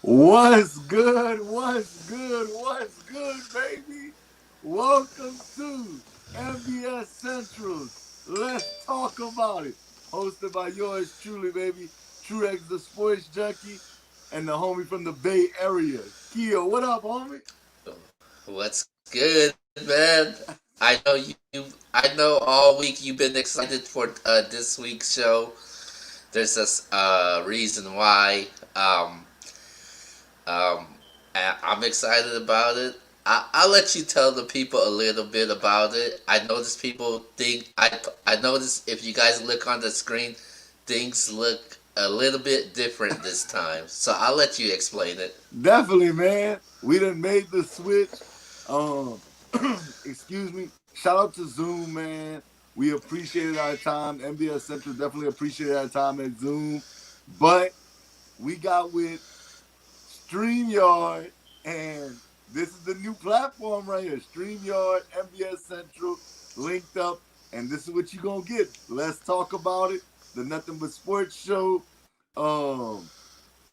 What's good? What's good? What's good, baby? Welcome to NBS Central's Let's Talk About It, hosted by yours truly, baby, True X the Sports Junkie, and the homie from the Bay Area, Kia. What up, homie? What's good, man? I know all week you've been excited for this week's show. There's a reason why. Um, I'm excited about it. I'll let you tell the people a little bit about it. I notice people think I notice if you guys look on the screen, things look a little bit different this time. So I'll let you explain it. Definitely, man. We done made the switch. Um, excuse me. Shout out to Zoom, man. We appreciated our time. NBS Central definitely appreciated our time at Zoom. But we got with StreamYard, and this is the new platform right here. StreamYard, NBS Central, linked up, and this is what you're gonna get. Let's talk about it. The Nothing But Sports Show, um,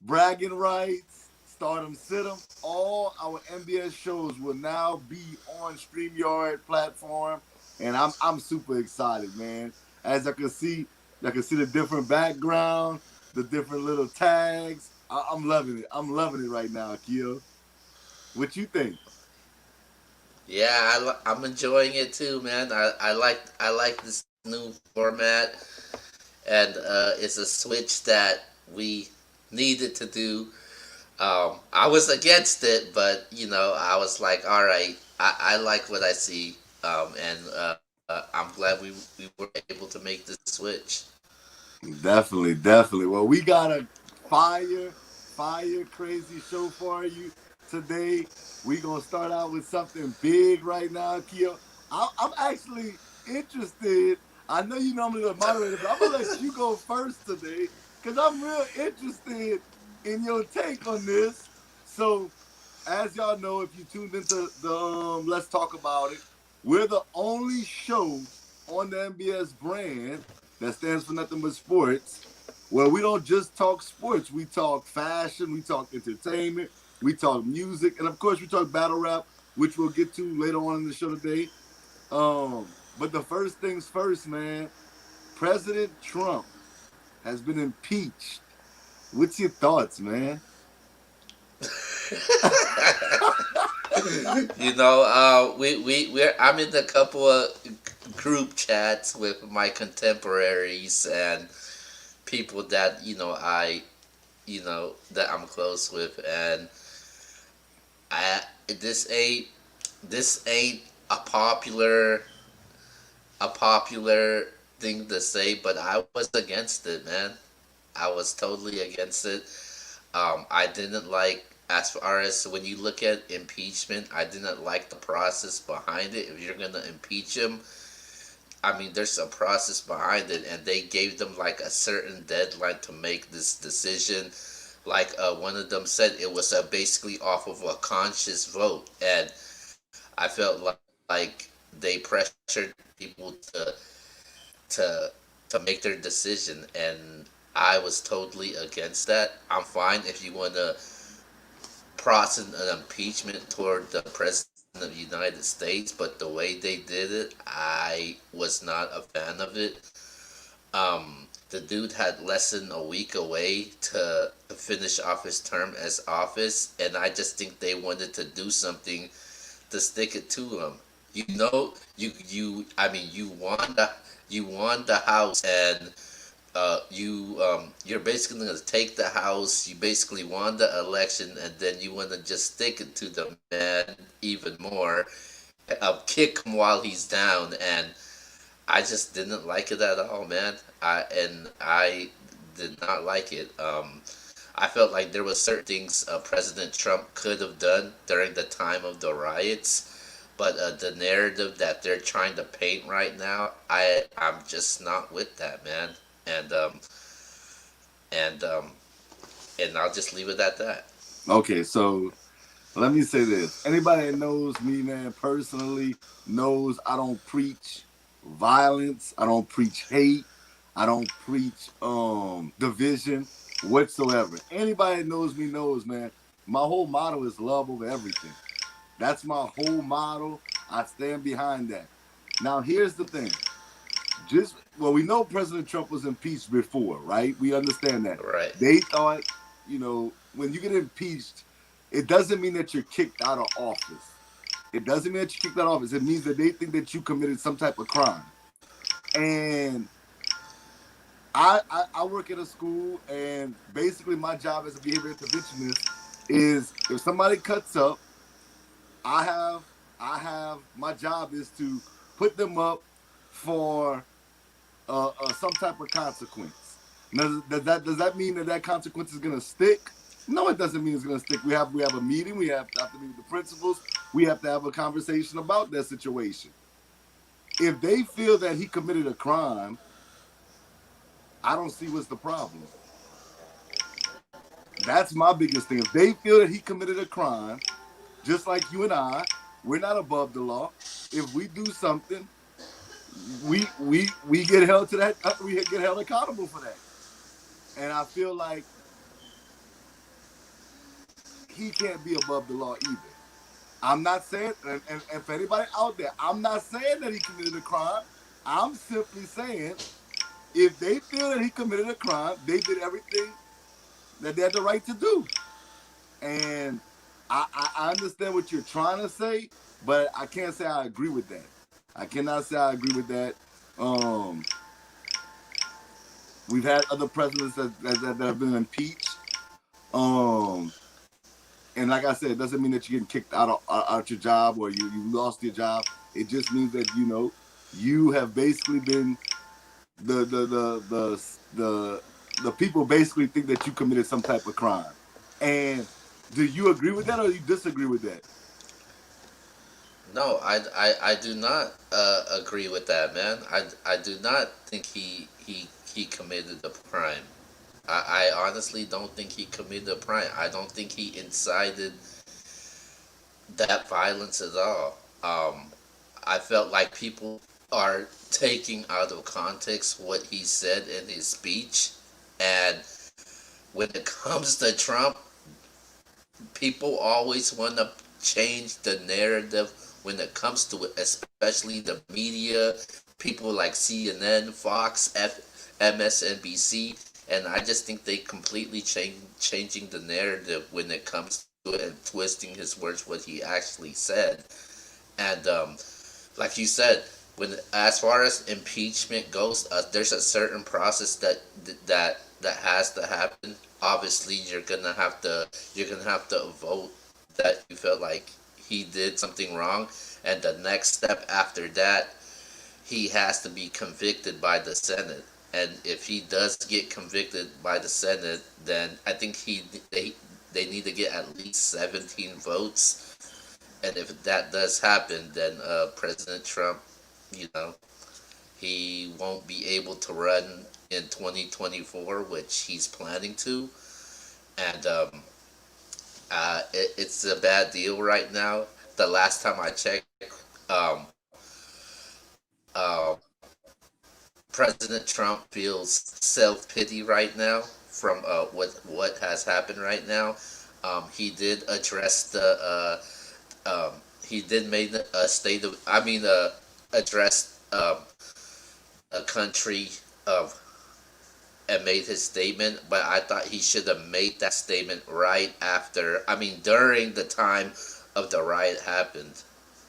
bragging rights, stardom, Situm. All our NBS shows will now be on StreamYard platform, and I'm super excited, man. As I can see the different background, the different little tags. I'm loving it. I'm loving it right now, Akio. What you think? Yeah, I'm enjoying it too, man. I like this new format, and it's a switch that we needed to do. I was against it, but I was like, all right, I like what I see, and I'm glad we were able to make this switch. Definitely, definitely. Well, we got a fire, fire, crazy show for you today. We gonna start out with something big right now, Keo. I'm actually interested. I know you normally the moderator, but I'm gonna let you go first today because I'm real interested in your take on this. So, as y'all know, if you tuned into the Let's Talk About It, we're the only show on the NBS brand that stands for Nothing But Sports. Well, we don't just talk sports. We talk fashion, we talk entertainment, we talk music, and of course we talk battle rap, which we'll get to later on in the show today. But the first things first, man. President Trump has been impeached. What's your thoughts, man? We're I'm in a couple of group chats with my contemporaries and people that that I'm close with, and I this ain't this ain't a popular thing to say, but I was against it, man. I was totally against it. I didn't like, as far as when you look at impeachment, I didn't like the process behind it. If you're gonna impeach him, I mean, there's a process behind it, and they gave them like a certain deadline to make this decision. Like one of them said, it was basically off of a conscious vote, and I felt like they pressured people to to make their decision, and I was totally against that. I'm fine if you want to process an impeachment toward the president of the United States, but the way they did it, I was not a fan of it. The dude had less than a week away to finish off his term as office, and I just think they wanted to do something to stick it to him. I mean, you won the house, and you're basically going to take the house. You basically won the election, and then you want to just stick it to the man even more, kick him while he's down, and I just didn't like it at all, man. I did not like it. I felt like there was certain things President Trump could have done during the time of the riots, but the narrative that they're trying to paint right now, I'm just not with that, man. And and um, and I'll just leave it at that. Okay, so let me say this. Anybody that knows me, man, personally knows I don't preach violence. I don't preach hate. I don't preach division whatsoever. Anybody that knows me knows, man. My whole motto is love over everything. That's my whole motto. I stand behind that. Now, here's the thing. We know President Trump was impeached before, right? We understand that. Right. They thought, when you get impeached, it doesn't mean that you're kicked out of office. It doesn't mean that you're kicked out of office. It means that they think that you committed some type of crime. And I work at a school, and basically my job as a behavior interventionist is if somebody cuts up, I have my job is to put them up for some type of consequence. Now, does that mean that consequence is gonna stick? No, it doesn't mean it's gonna stick. We have a meeting. We have to meet with the principals. We have to have a conversation about that situation. If they feel that he committed a crime, I don't see what's the problem. That's my biggest thing. If they feel that he committed a crime, just like you and we're not above the law. If we do something, we get held to that. We get held accountable for that. And I feel like he can't be above the law either. I'm not saying, and for anybody out there, I'm not saying that he committed a crime. I'm simply saying if they feel that he committed a crime, they did everything that they had the right to do. And I understand what you're trying to say, but I can't say I agree with that. I cannot say I agree with that. Um, we've had other presidents that have been impeached. Um, and like I said, it doesn't mean that you're getting kicked out your job or you lost your job. It just means that you have basically been the people basically think that you committed some type of crime. And do you agree with that or do you disagree with that? No, I do not agree with that, man. I do not think he committed a crime. I honestly don't think he committed a crime. I don't think he incited that violence at all. I felt like people are taking out of context what he said in his speech, and when it comes to Trump, people always want to change the narrative when it comes to it, especially the media, people like CNN, Fox, MSNBC, and I just think they completely changing the narrative when it comes to it and twisting his words, what he actually said. And like you said, when as far as impeachment goes, there's a certain process that has to happen. Obviously, you're gonna have to vote that you felt like he did something wrong, and the next step after that, he has to be convicted by the Senate. And if he does get convicted by the Senate, then I think they need to get at least 17 votes. And if that does happen, then President Trump, you know, he won't be able to run in 2024, which he's planning to. And it's a bad deal right now. The last time I checked, um, uh, President Trump feels self pity right now from what has happened right now. He did address he did make a state of I mean address a country of and made his statement, but I thought he should have made that statement right after. I mean, during the time of the riot happened.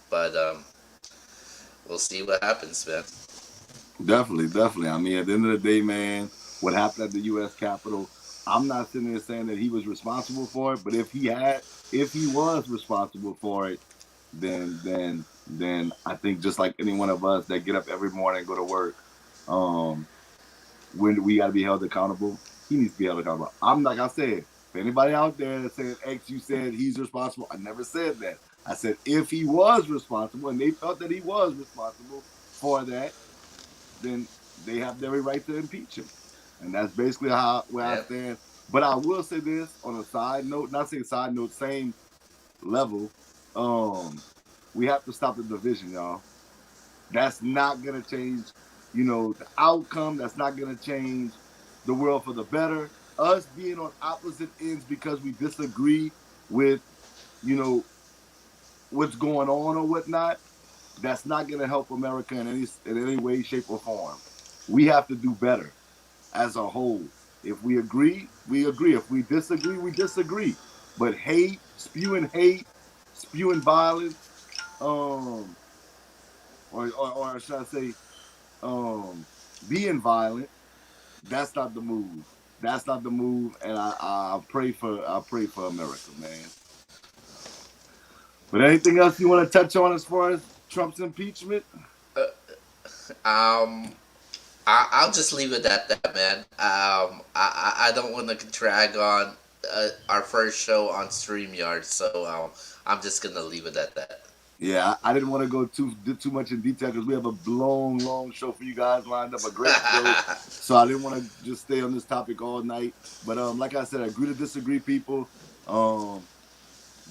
But we'll see what happens, man. Definitely, definitely. I mean, at the end of the day, man, what happened at the U.S. Capitol, I'm not sitting there saying that he was responsible for it, but if he was responsible for it, then I think just like any one of us that get up every morning and go to work, um, when we got to be held accountable, he needs to be held accountable. I'm like I said, for anybody out there that said X, you said he's responsible. I never said that. I said if he was responsible, and they felt that he was responsible for that, then they have every right to impeach him. And that's basically where I Yeah. stand. But I will say this on a side note, not saying side note, same level. Um, we have to stop the division, y'all. That's not gonna change, the outcome. That's not gonna change the world for the better. Us being on opposite ends because we disagree with, you know, what's going on or whatnot, that's not going to help America in any way, shape, or form. We have to do better as a whole. If we agree, we agree. If we disagree, we disagree. But hate, spewing violence, um, or should I say, um, being violent, that's not the move. That's not the move. And I pray for America, man. But anything else you want to touch on as far as Trump's impeachment? Um, I'll just leave it at that, man. I don't want to drag on our first show on StreamYard, so I'm just gonna leave it at that. Yeah, I didn't want to go too much in detail because we have a long show for you guys lined up, a great show. So I didn't want to just stay on this topic all night. But like I said, agree to disagree, people. Um,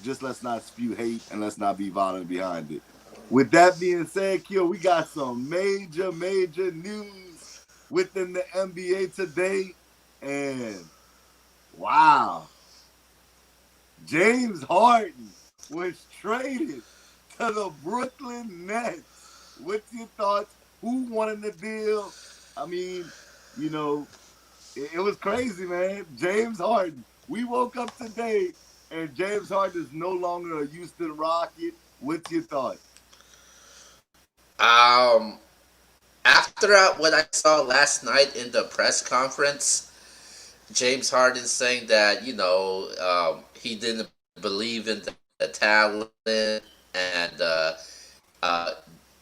just let's not spew hate and let's not be violent behind it. With that being said, Kyo, we got some major news within the NBA today, and wow, James Harden was traded to the Brooklyn Nets. What's your thoughts? Who wanted the deal? I mean, you know, it was crazy, man. James Harden. We woke up today and James Harden is no longer a Houston Rocket. What's your thoughts? Um, After what I saw last night in the press conference, James Harden saying that he didn't believe in the talent and uh,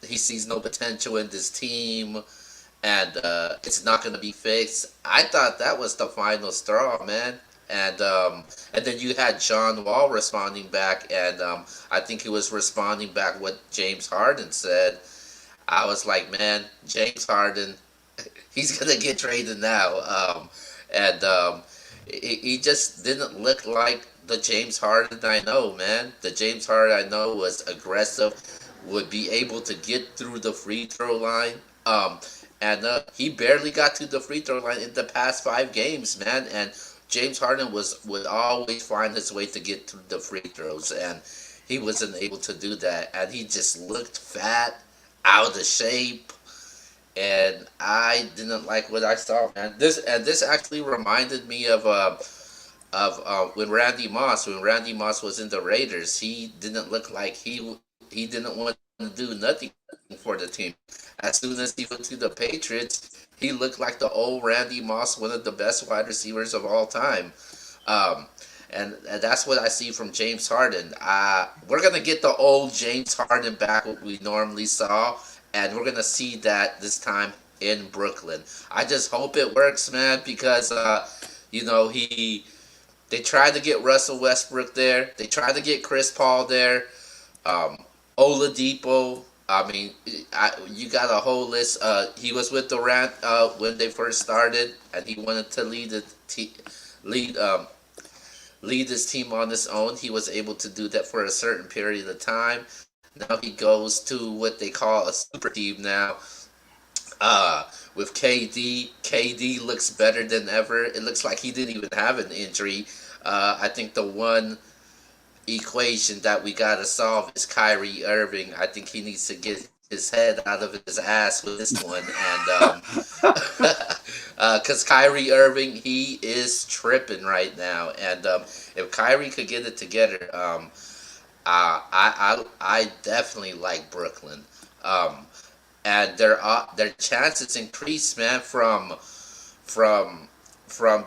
he sees no potential in this team and it's not going to be fixed. I thought that was the final straw, man. And then you had John Wall responding back, and I think he was responding back what James Harden said. I was like, man, James Harden, he's gonna get traded now. And he just didn't look like the James Harden I know, man. The James Harden I know was aggressive, would be able to get through the free throw line. And he barely got to the free throw line in the past 5 games, man. And James Harden would always find his way to get through the free throws, and he wasn't able to do that. And he just looked fat, out of shape, and I didn't like what I saw, man. This actually reminded me of when Randy Moss was in the Raiders. He didn't look like he didn't want to do nothing for the team. As soon as he went to the Patriots, he looked like the old Randy Moss, one of the best wide receivers of all time. Um, and that's what I see from James Harden. We're gonna get the old James Harden back, what we normally saw, and we're gonna see that this time in Brooklyn. I just hope it works, man, because he they tried to get Russell Westbrook there. They tried to get Chris Paul there. Um, Oladipo. I mean, you got a whole list. He was with Durant when they first started, and he wanted to lead lead his team on his own. He was able to do that for a certain period of time. Now he goes to what they call a super team now. With KD, KD looks better than ever. It looks like he didn't even have an injury. I think the one equation that we gotta solve is Kyrie Irving. I think he needs to get his head out of his ass with this one, and because Kyrie Irving, he is tripping right now, and if Kyrie could get it together, I definitely like Brooklyn. Um, and their chances increase, man, from from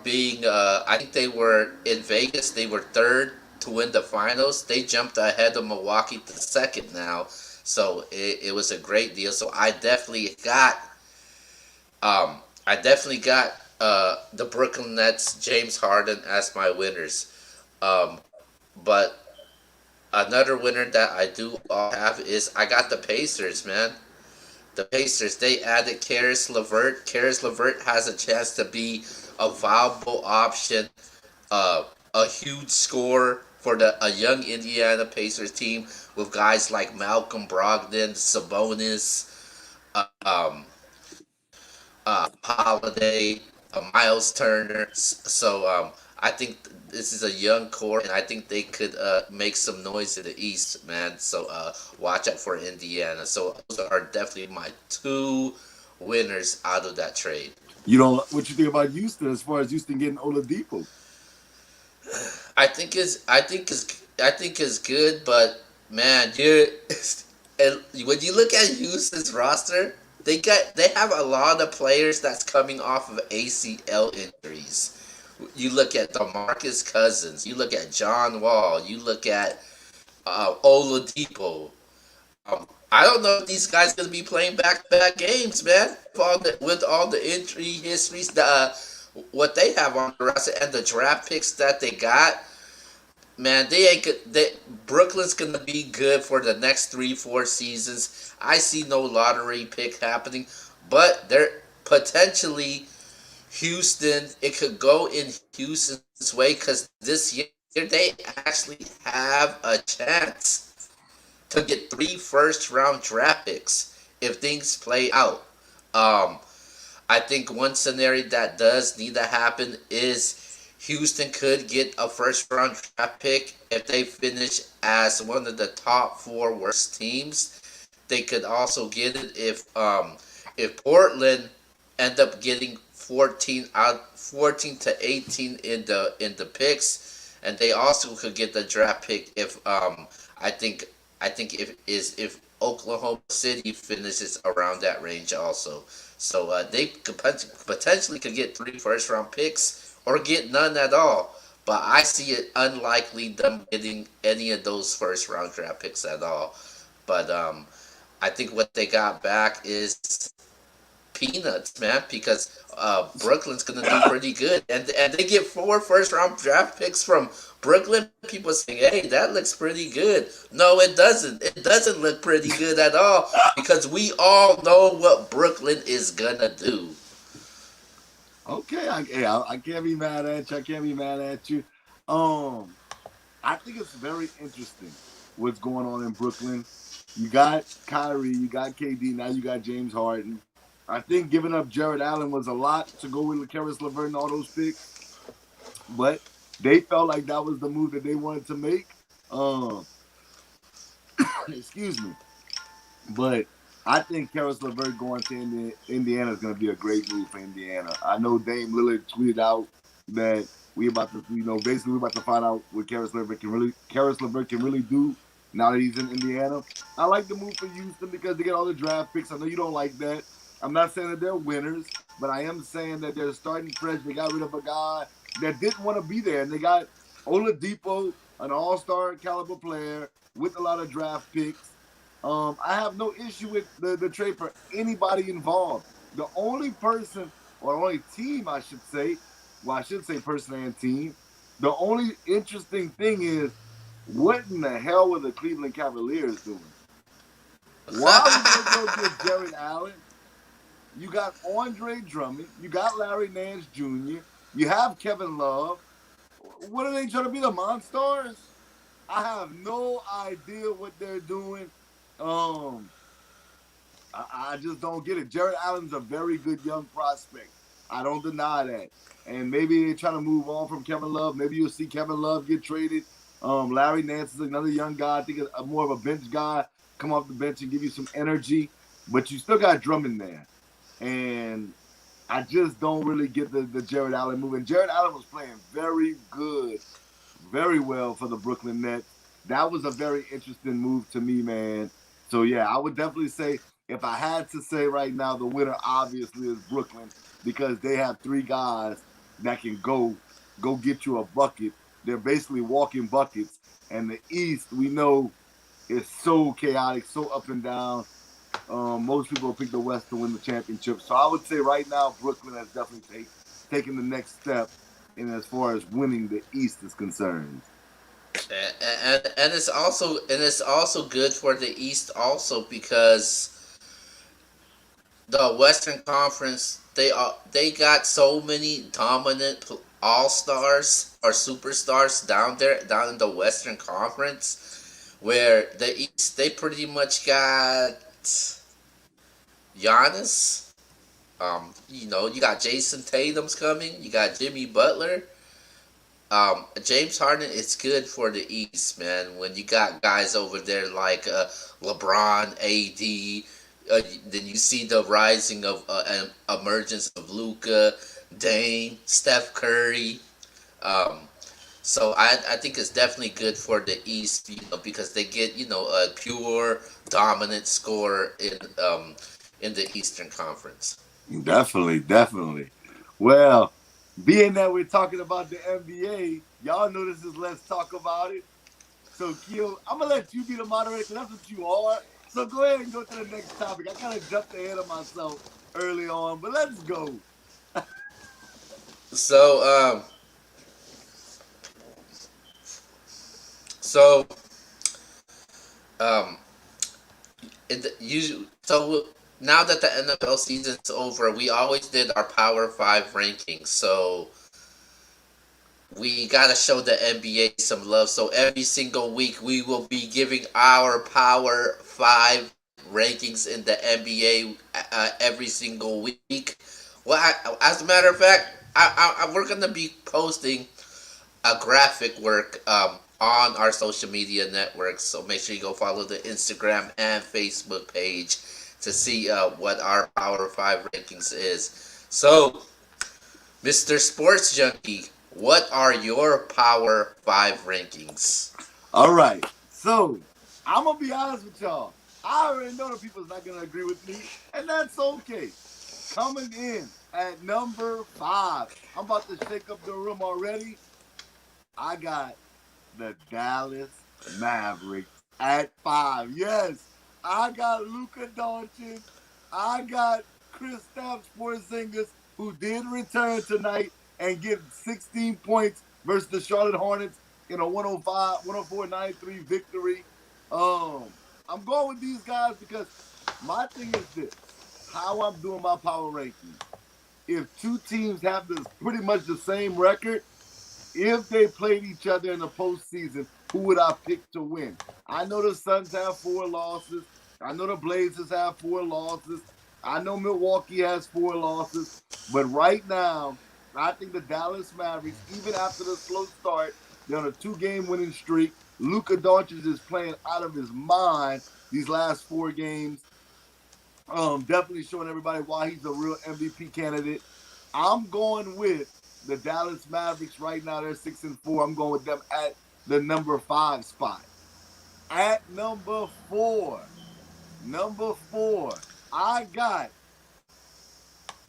being I think they were in Vegas. They were third to win the finals. They jumped ahead of Milwaukee to second now, so it was a great deal. So I definitely got the Brooklyn Nets, James Harden as my winners. Um, but another winner that I do have is I got the Pacers, man. The Pacers, they added Karis LeVert. Karis LeVert has a chance to be a viable option, a huge scorer for a young Indiana Pacers team with guys like Malcolm Brogdon, Sabonis, um, Holiday, Miles Turner. So I I think this is a young core, and I think they could make some noise in the East, man. So watch out for Indiana. So those are definitely my two winners out of that trade. You know what you think about Houston as far as Houston getting Oladipo? I think is good, but man, you're and when you look at Houston's roster, they have a lot of players that's coming off of ACL injuries. You look at DeMarcus Cousins, you look at John Wall, you look at Oladipo. I don't know if these guys gonna be playing back-to-back games, man. With all the injury histories, what they have on the roster and the draft picks that they got, man, they ain't good. Brooklyn's gonna be good for the next 3-4 seasons. I see no lottery pick happening, but they're potentially Houston. It could go in Houston's way because this year they actually have a chance to get 3 first-round draft picks if things play out. Um, I think one scenario that does need to happen is Houston could get a first-round draft pick if they finish as one of the top 4 worst teams. They could also get it if Portland end up getting 14 to 18 in the picks, and they also could get the draft pick if I think if Oklahoma City finishes around that range also. So they could potentially could get 3 first-round picks or get none at all. But I see it unlikely them getting any of those first-round draft picks at all. But I think what they got back is peanuts, man, because Brooklyn's gonna do pretty good, and they get 4 first-round draft picks from Brooklyn. People saying, "Hey, that looks pretty good." No, it doesn't. It doesn't look pretty good at all because we all know what Brooklyn is gonna do. Okay, I can't be mad at you. I can't be mad at you. Um, I think it's very interesting what's going on in Brooklyn. You got Kyrie, you got KD, now you got James Harden. I think giving up Jared Allen was a lot to go with Karis LeVert and all those picks, but they felt like that was the move that they wanted to make. Um, excuse me, but I think Karis LeVert going to Indiana is going to be a great move for Indiana. I know Dame Lillard tweeted out that we about to, basically we're about to find out what Karis LeVert can really do now that he's in Indiana. I like the move for Houston because they get all the draft picks. I know you don't like that. I'm not saying that they're winners, but I am saying that they're starting fresh. They got rid of a guy that didn't want to be there, and they got Oladipo, an all-star caliber player with a lot of draft picks. I have no issue with the trade for anybody involved. The only person, or only team, I should say, well, I should say person and team. The only interesting thing is, what in the hell were the Cleveland Cavaliers doing? Why would they go get Jared Allen? You got Andre Drummond. You got Larry Nance Jr. You have Kevin Love. What are they trying to be, the Monstars? I have no idea what they're doing. Um, I just don't get it. Jared Allen's a very good young prospect. I don't deny that. And maybe they're trying to move on from Kevin Love. Maybe you'll see Kevin Love get traded. Larry Nance is another young guy. I think more of a bench guy. Come off the bench and give you some energy. But you still got Drummond there. And I just don't really get the Jared Allen move. And Jared Allen was playing very good, very well for the Brooklyn Nets. That was a very interesting move to me, man. So yeah, I would definitely say, if I had to say right now, the winner obviously is Brooklyn because they have 3 guys that can go get you a bucket. They're basically walking buckets. And the East, we know, is so chaotic, so up and down. Most people pick the West to win the championship. So I would say right now, Brooklyn has definitely taken the next step in as far as winning the East is concerned. And it's also good for the East also because the Western Conference they got so many dominant all stars or superstars down in the Western Conference, where the East they pretty much got Giannis. You got Jason Tatum's coming. You got Jimmy Butler. James Harden is good for the East, man. When you got guys over there like LeBron, AD, then you see the rising of emergence of Luca, Dame, Steph Curry. Um, so I think it's definitely good for the East, because they get a pure dominant scorer in the Eastern Conference. Definitely, definitely. Well, being that we're talking about the NBA, y'all know this is Let's Talk About It. So, Keo, I'm going to let you be the moderator because that's what you are. So go ahead and go to the next topic. I kind of jumped ahead of myself early on, but let's go. So so um, so now that the NFL season's over, we always did our Power Five rankings. So we gotta show the NBA some love. So every single week we will be giving our Power Five rankings in the NBA every single week. Well, as a matter of fact, we're gonna be posting a graphic work on our social media networks. So make sure you go follow the Instagram and Facebook page to see what our Power Five rankings is. So, Mr. Sports Junkie, what are your Power Five rankings? All right. So, I'm going to be honest with y'all. I already know that people's not going to agree with me, and that's okay. Coming in at number 5, I'm about to shake up the room already. I got the Dallas Mavericks at 5. Yes, I got Luka Doncic. I got Kristaps Porzingis, who did return tonight and get 16 points versus the Charlotte Hornets in a 104-93 victory. I'm going with these guys because my thing is this: how I'm doing my power rankings. If two teams have this pretty much the same record, if they played each other in the postseason, who would I pick to win? I know the Suns have 4 losses. I know the Blazers have 4 losses. I know Milwaukee has 4 losses. But right now, I think the Dallas Mavericks, even after the slow start, they're on a 2-game winning streak. Luka Doncic is playing out of his mind these last 4 games. Definitely showing everybody why he's a real MVP candidate. I'm going with the Dallas Mavericks right now. They're 6-4. I'm going with them at the number 5 spot. At number four, I got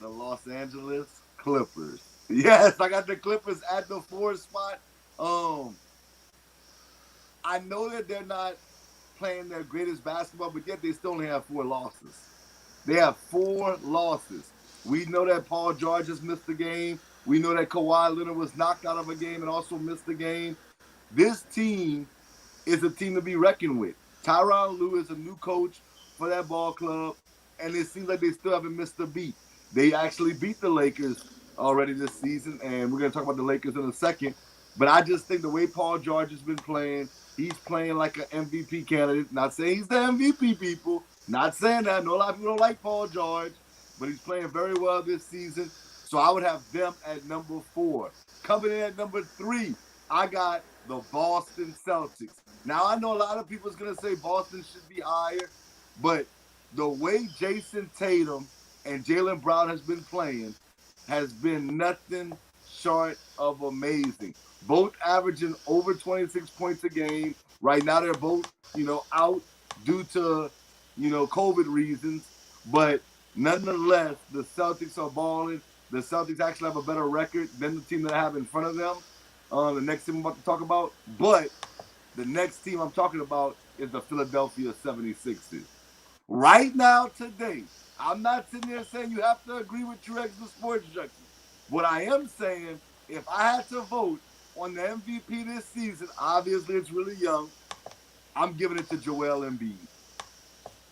the Los Angeles Clippers. Yes, I got the Clippers at the 4 spot. Um, I know that they're not playing their greatest basketball, but yet they still only have 4 losses. They have 4 losses. We know that Paul George has missed the game. We know that Kawhi Leonard was knocked out of a game and also missed the game. This team is a team to be reckoned with. Tyronn Lue is a new coach for that ball club, and it seems like they still haven't missed a beat. They actually beat the Lakers already this season, and we're going to talk about the Lakers in a second. But I just think the way Paul George has been playing, he's playing like an MVP candidate. Not saying he's the MVP, people. Not saying that. No, a lot of people don't like Paul George, but he's playing very well this season. So I would have them at number 4. Coming in at number 3, I got the Boston Celtics. Now, I know a lot of people is going to say Boston should be higher, but the way Jason Tatum and Jaylen Brown has been playing has been nothing short of amazing. Both averaging over 26 points a game. Right now, they're both, out due to, COVID reasons. But nonetheless, the Celtics are balling. The Celtics actually have a better record than the team that I have in front of them. The next team I'm about to talk about. But the next team I'm talking about is the Philadelphia 76ers. Right now, today, I'm not sitting there saying you have to agree with your ex, the sports junkie. What I am saying, if I had to vote on the MVP this season, obviously it's really young, I'm giving it to Joel Embiid.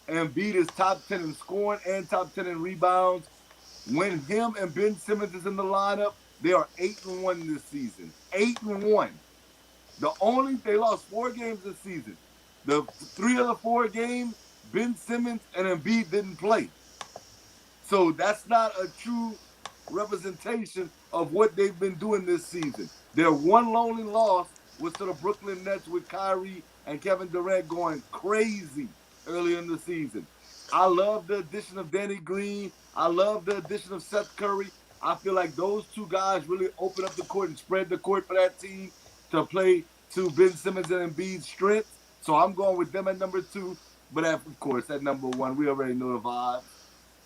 Embiid is top 10 in scoring and top 10 in rebounds. When him and Ben Simmons is in the lineup, they are 8-1 this season. 8-1. They lost 4 games this season. The 3 of the 4 games, Ben Simmons and Embiid didn't play. So that's not a true representation of what they've been doing this season. Their one lonely loss was to the Brooklyn Nets with Kyrie and Kevin Durant going crazy early in the season. I love the addition of Danny Green. I love the addition of Seth Curry. I feel like those two guys really open up the court and spread the court for that team to play to Ben Simmons and Embiid's strengths. So I'm going with them at number 2. But of course, at number 1, we already know the vibes.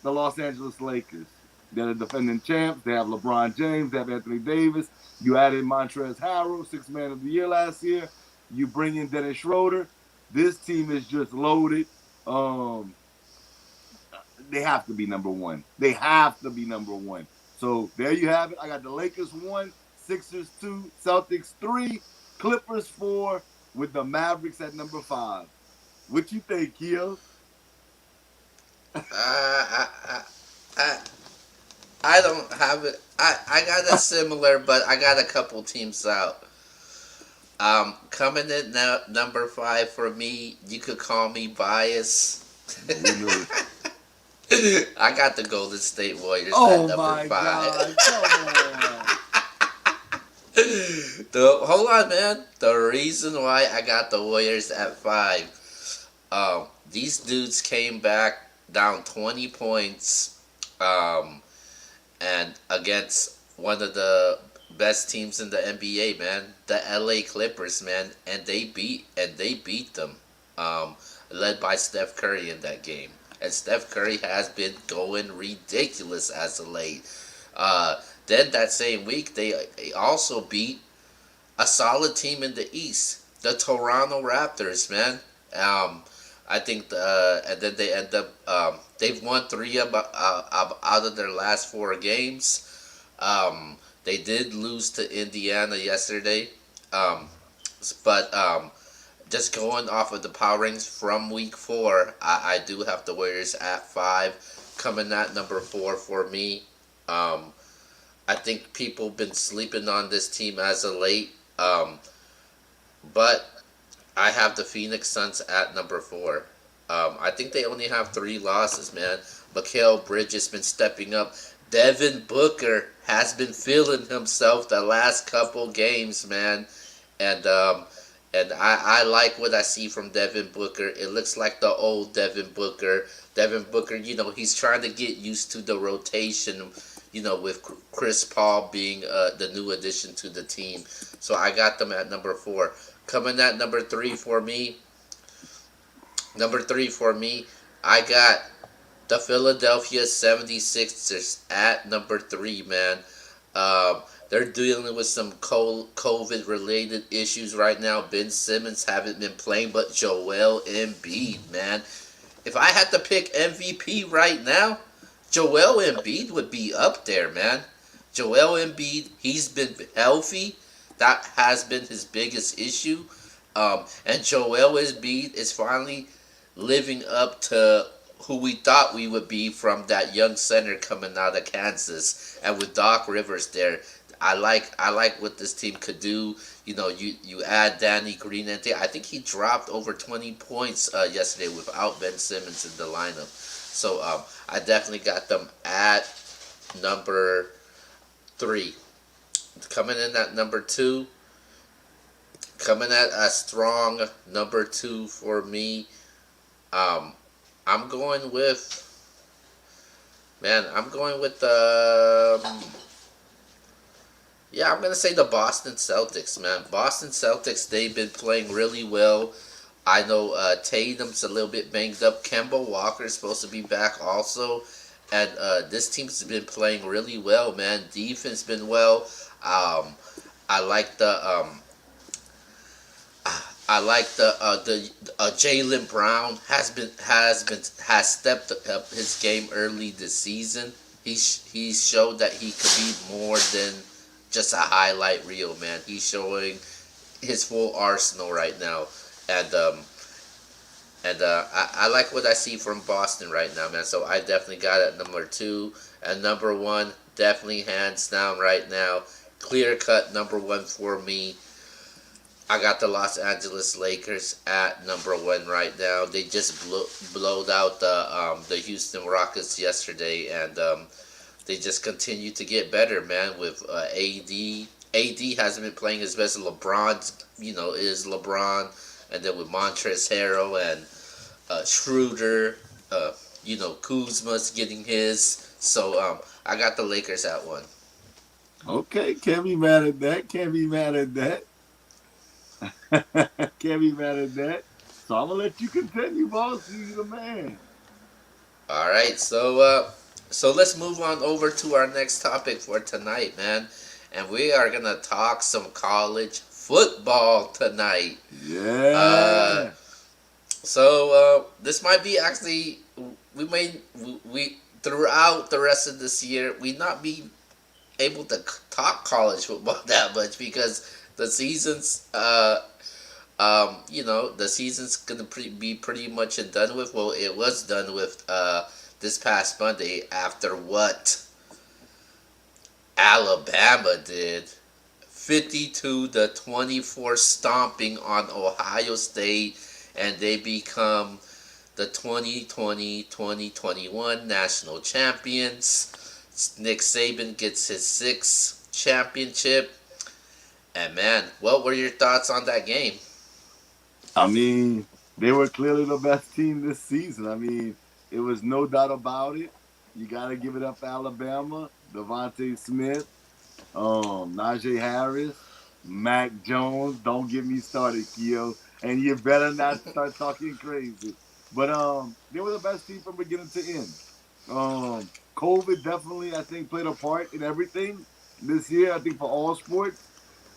The Los Angeles Lakers. They're the defending champs. They have LeBron James. They have Anthony Davis. You added Montrezl Harrell, 6th man of the year last year. You bring in Dennis Schroeder. This team is just loaded. Um, they have to be number 1. They have to be number 1. So there you have it. I got the Lakers 1, Sixers 2, Celtics 3, Clippers 4, with the Mavericks at number 5. What you think, Keo? I, I, I, I don't have it. I got a similar, but I got a couple teams out. Coming in now, number 5 for me. You could call me biased. I got the Golden State Warriors at number 5. God, come on. Hold on, man. The reason why I got the Warriors at 5, these dudes came back down 20 points, and against one of the best teams in the NBA, man, the LA Clippers, man, and they beat them, led by Steph Curry in that game. And Steph Curry has been going ridiculous as of late. Then that same week, they also beat a solid team in the East, the Toronto Raptors, man. I think, and then they end up, they've won 3 out of their last 4 games. They did lose to Indiana yesterday, but just going off of the power rings from week 4, I do have the Warriors at 5, coming at number 4 for me. I think people been sleeping on this team as of late, but I have the Phoenix Suns at number 4. I think they only have 3 losses, man. Mikal Bridges been stepping up. Devin Booker has been feeling himself the last couple games, man, and I like what I see from Devin Booker. It looks like the old Devin Booker. Devin Booker, he's trying to get used to the rotation, with Chris Paul being the new addition to the team. So I got them at number 4. Coming at number 3 for me, I got the Philadelphia 76ers at number 3, man. They're dealing with some COVID-related issues right now. Ben Simmons haven't been playing, but Joel Embiid, man. If I had to pick MVP right now, Joel Embiid would be up there, man. Joel Embiid, he's been healthy. That has been his biggest issue. And Joel Embiid is finally living up to who we thought we would be from that young center coming out of Kansas. And with Doc Rivers there, I like what this team could do. You add Danny Green, and I think he dropped over 20 points yesterday without Ben Simmons in the lineup. So I definitely got them at number 3. Coming in at number 2, coming at a strong number 2 for me. I'm going with yeah, I'm going to say the Boston Celtics, man. Boston Celtics, they've been playing really well. I know Tatum's a little bit banged up. Kemba Walker's supposed to be back also. And this team's been playing really well, man. Defense been well. I like the Jaylen Brown has stepped up his game early this season. He's showed that he could be more than just a highlight reel, man. He's showing his full arsenal right now, and I like what I see from Boston right now, man. So I definitely got it at number 2, and number 1, definitely hands down right now, clear cut number 1 for me. I got the Los Angeles Lakers at number 1 right now. They just blowed out the Houston Rockets yesterday, and they just continue to get better, man, with AD AD hasn't been playing his best. LeBron, is LeBron, and then with Montrezl Harrell and Schroeder, uh, Kuzma's getting his. So I got the Lakers at one. Okay, can't be mad at that. Can't be mad at that. Can't be mad at that. So I'm gonna let you continue, boss. You the man. All right, so let's move on over to our next topic for tonight, man, and we are gonna talk some college football tonight. Uh, Yeah. this might be actually we throughout the rest of this year we not be able to talk college football that much because the season's the season's gonna be pretty much done with. Well, it was done with this past Monday after what Alabama did, 52-24 stomping on Ohio State, and they become the 2020-2021 national champions. Nick Saban gets his sixth championship. And man, what were your thoughts on that game? I mean, they were clearly the best team this season. I mean, it was no doubt about it. You got to give it up, Alabama, Davonte Smith, Najee Harris, Mac Jones. Don't get me started, Keo. And you better not start talking crazy. But they were the best team from beginning to end. COVID definitely, I think, played a part in everything this year. I think for all sports.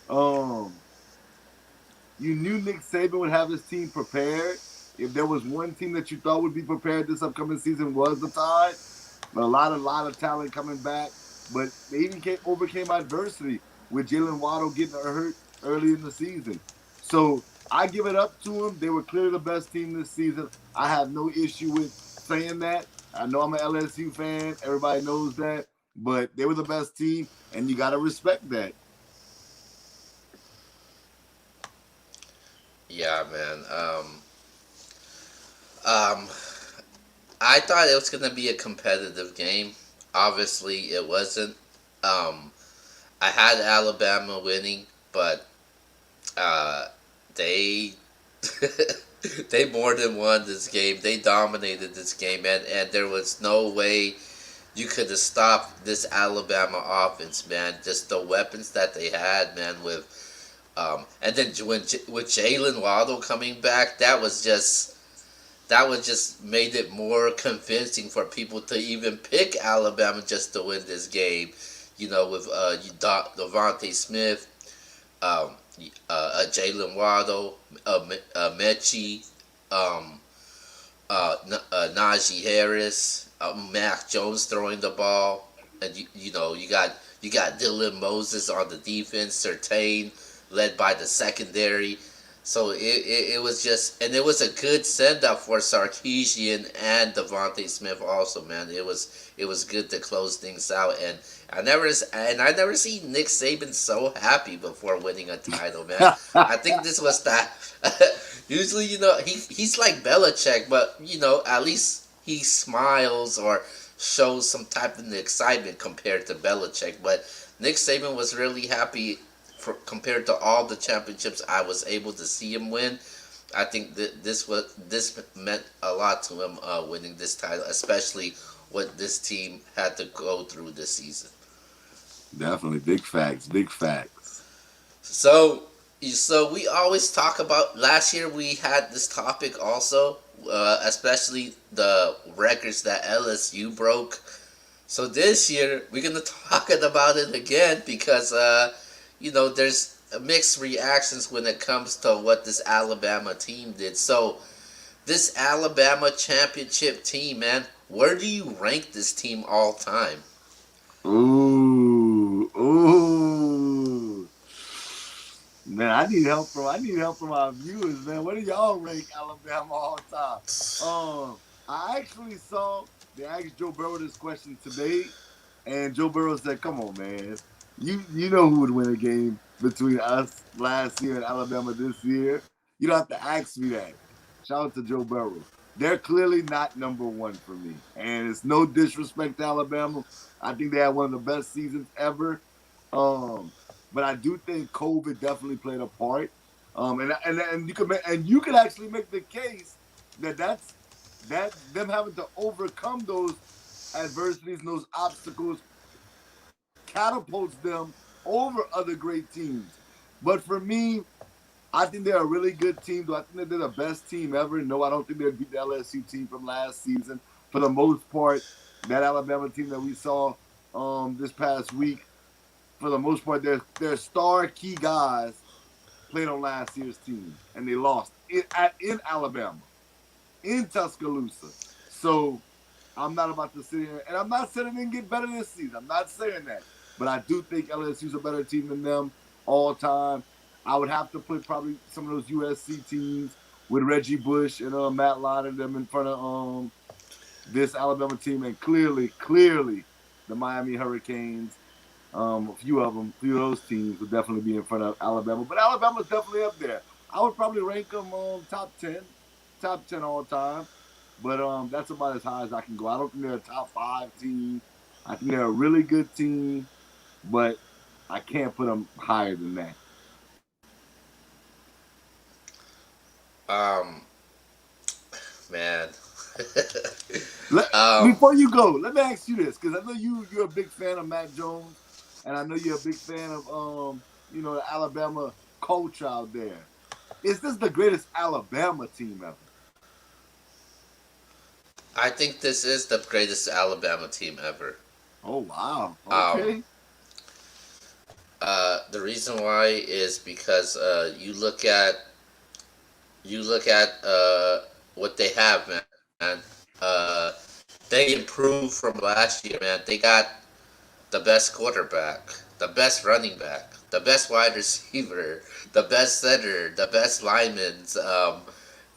Um, you knew Nick Saban would have his team prepared. If there was one team that you thought would be prepared this upcoming season, was the Tide. A lot of talent coming back, but they even overcame adversity with Jaylen Waddle getting hurt early in the season. So I give it up to them. They were clearly the best team this season. I have no issue with saying that. I know I'm an LSU fan. Everybody knows that, but they were the best team, and you got to respect that. Yeah, man. Um, I thought it was gonna be a competitive game. Obviously, it wasn't. Um, I had Alabama winning, but uh, they they more than won this game. They dominated this game, and there was no way you could have stopped this Alabama offense, man. Just the weapons that they had, man. And then with Jaylen Waddle coming back, that was just made it more convincing for people to even pick Alabama just to win this game. With Davonte Smith, Jaylen Waddle, Mechie, um, Najee Harris, Mac Jones throwing the ball, and you got Dylan Moses on the defense, Sertain led by the secondary. So it was just, and it was a good send up for Sarkisian and Devontae Smith also, man. It was good to close things out, and I never seen Nick Saban so happy before winning a title, man. I think this was that. Usually, he's like Belichick, but at least he smiles or shows some type of excitement compared to Belichick. But Nick Saban was really happy compared to all the championships I was able to see him win. I think that this meant a lot to him winning this title, especially what this team had to go through this season. Definitely, big facts, big facts. So we always talk about last year we had this topic also, especially the records that LSU broke. So this year we're gonna talk about it again because there's mixed reactions when it comes to what this Alabama team did. So this Alabama championship team, man, where do you rank this team all time? Ooh, ooh. Man, I need help from our viewers, man. What do y'all rank Alabama all time? I actually saw they asked Joe Burrow this question today, and Joe Burrow said, "Come on, man. You know who would win a game between us last year and Alabama this year? You don't have to ask me that." Shout out to Joe Burrow. They're clearly not number one for me, and it's no disrespect to Alabama. I think they had one of the best seasons ever. Um, but I do think COVID definitely played a part. And you could actually make the case that that them having to overcome those adversities and those obstacles catapults them over other great teams. But for me, I think they're a really good team. Do I think that they're the best team ever? No, I don't think they'll beat the LSU team from last season. For the most part, that Alabama team that we saw this past week, for the most part, their star key guys played on last year's team, and they lost in Alabama, in Tuscaloosa. So I'm not about to sit here, and I'm not saying they get better this season. I'm not saying that, but I do think LSU's a better team than them all time. I would have to put probably some of those USC teams with Reggie Bush and Matt Lyon and them in front of this Alabama team, and clearly, the Miami Hurricanes. A few of those teams would definitely be in front of Alabama, but Alabama's definitely up there. I would probably rank them top 10 all time. But that's about as high as I can go. I don't think they're a top 5 team. I think they're a really good team, but I can't put them higher than that. Um, man. Before you go, let me ask you this, because I know you're a big fan of Matt Jones, and I know you're a big fan of the Alabama culture out there. Is this the greatest Alabama team ever? I think this is the greatest Alabama team ever. Oh wow! Um, Okay. the reason why is because you look at what they have, man. They improved from last year, man. They got the best quarterback, the best running back, the best wide receiver, the best center, the best linemen,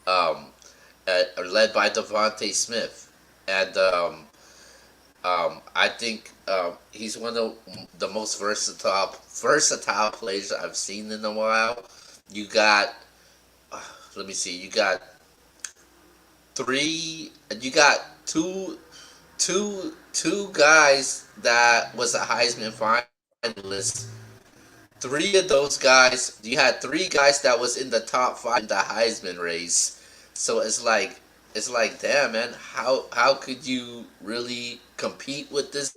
um, led by Davonte Smith, and I think he's one of the most versatile players I've seen in a while. You got, let me see, you got two guys that was a Heisman finalist. Three of those guys, you had three guys that was in the top five in the Heisman race. So it's like, damn, man, how could you really compete with this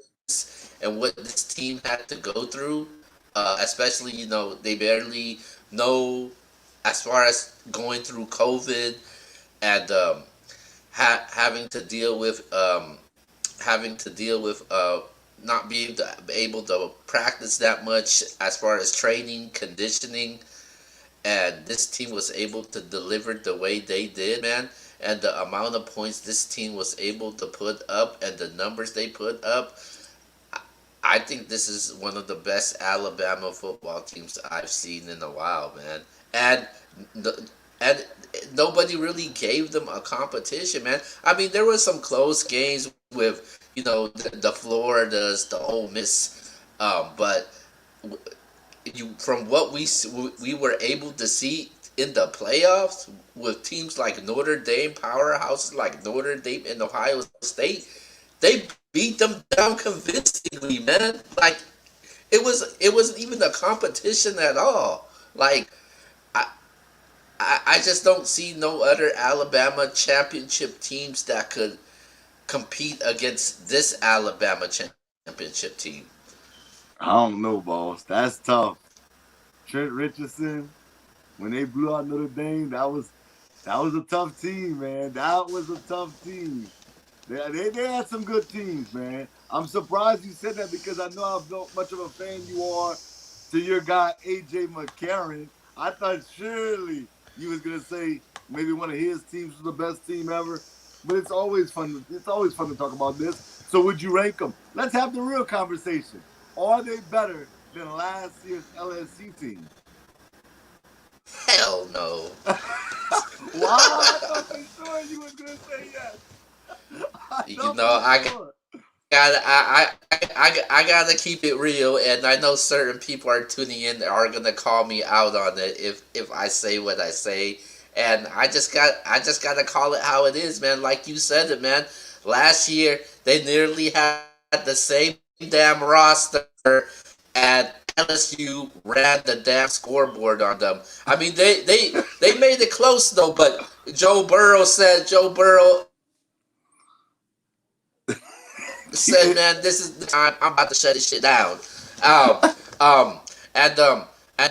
and what this team had to go through? Especially, they barely know as far as going through COVID and having to deal with not being able to practice that much as far as training, conditioning, and this team was able to deliver the way they did, man. And the amount of points this team was able to put up and the numbers they put up, I think this is one of the best Alabama football teams I've seen in a while, man. And and nobody really gave them a competition, man. I mean, there were some close games with the Floridas, the Ole Miss, but from what we were able to see in the playoffs with teams like Notre Dame, powerhouses like Notre Dame and Ohio State, they beat them down convincingly, man. Like it wasn't even a competition at all. Like I I just don't see no other Alabama championship teams that could compete against this Alabama championship team. I don't know, boss. That's tough. Trent Richardson, when they blew out Notre Dame, that was a tough team, man. That was a tough team. They had some good teams, man. I'm surprised you said that because I know how much of a fan you are to your guy AJ McCarron. I thought surely you was gonna say maybe one of his teams was the best team ever. But it's always fun. It's always fun to talk about this. So would you rank them? Let's have the real conversation. Are they better than last year's LSU team? Hell no. Wow, I thought for sure you was gonna say yes. I You thought know, for I sure. I gotta keep it real, and I know certain people are tuning in that are gonna call me out on it if I say what I say, and I just gotta call it how it is, man. Like you said it, man. Last year they nearly had the same damn roster at LSU ran the damn scoreboard on them. I mean, they made it close though, but Joe Burrow said, "Man, this is the time. I'm about to shut this shit down." Um, um, and then I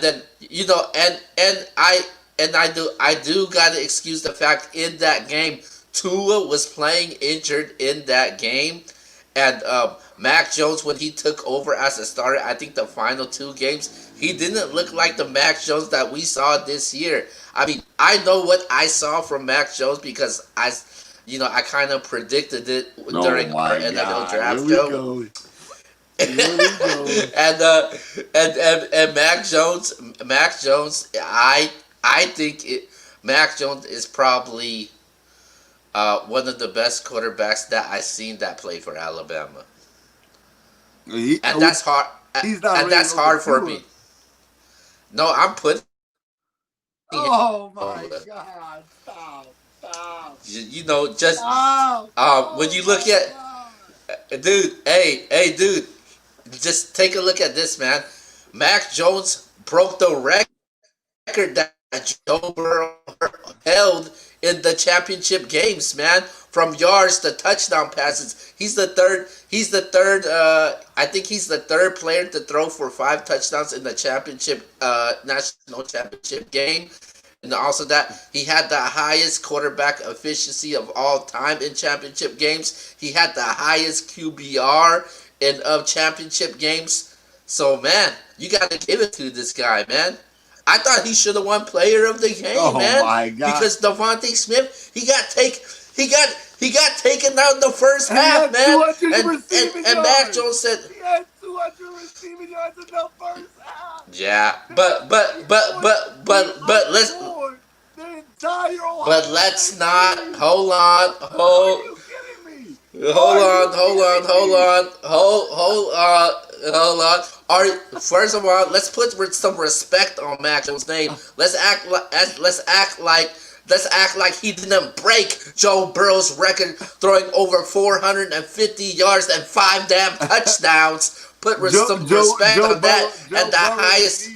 do gotta excuse the fact in that game, Tua was playing injured in that game, and Mac Jones when he took over as a starter, I think the final two games he didn't look like the Mac Jones that we saw this year. I mean, I know what I saw from Mac Jones because I kind of predicted it during our NFL draft show. And Mac Jones, I think Mac Jones is probably one of the best quarterbacks that I've seen that play for Alabama, and that's hard. And that's hard for me. No, I'm putting. Oh my God! Stop! Just when you look at, dude, dude, just take a look at this, man. Mac Jones broke the record that Joe Burrow held in the championship games, man. From yards to touchdown passes, he's the third. I think he's the third player to throw for 5 touchdowns in the national championship game. And also that he had the highest quarterback efficiency of all time in championship games. He had the highest QBR in championship games. So man, you got to give it to this guy, man. I thought he should have won Player of the Game, man. My God. Because Davonte Smith, he got taken out in the first half, man. And Mac Jones said he had 200 receiving yards in the first half. Yeah, but let's not hold on. First of all, let's put some respect on Mac Jones' name. Let's act like he didn't break Joe Burrow's record, throwing over 450 yards and 5 damn touchdowns. Put some respect on that. And the highest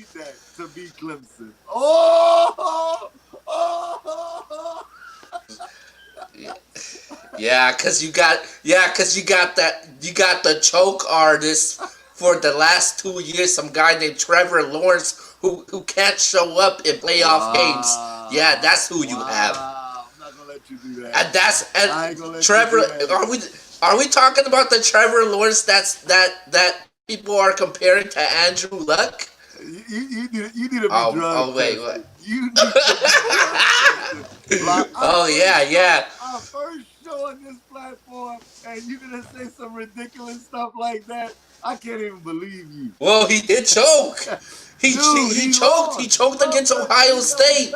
to beat Clemson. Yeah, cause you got the choke artist for the last 2 years, some guy named Trevor Lawrence who can't show up in playoff games. Yeah, that's who you have. I'm not gonna let you do that. And Trevor. Are we talking about the Trevor Lawrence that people are comparing to Andrew Luck? You need to be drugged. Oh wait, what? You need to be drugged. Yeah. Our first show on this platform, and you're gonna say some ridiculous stuff like that. I can't even believe you. Well, he did choke. He choked. He choked against Ohio State.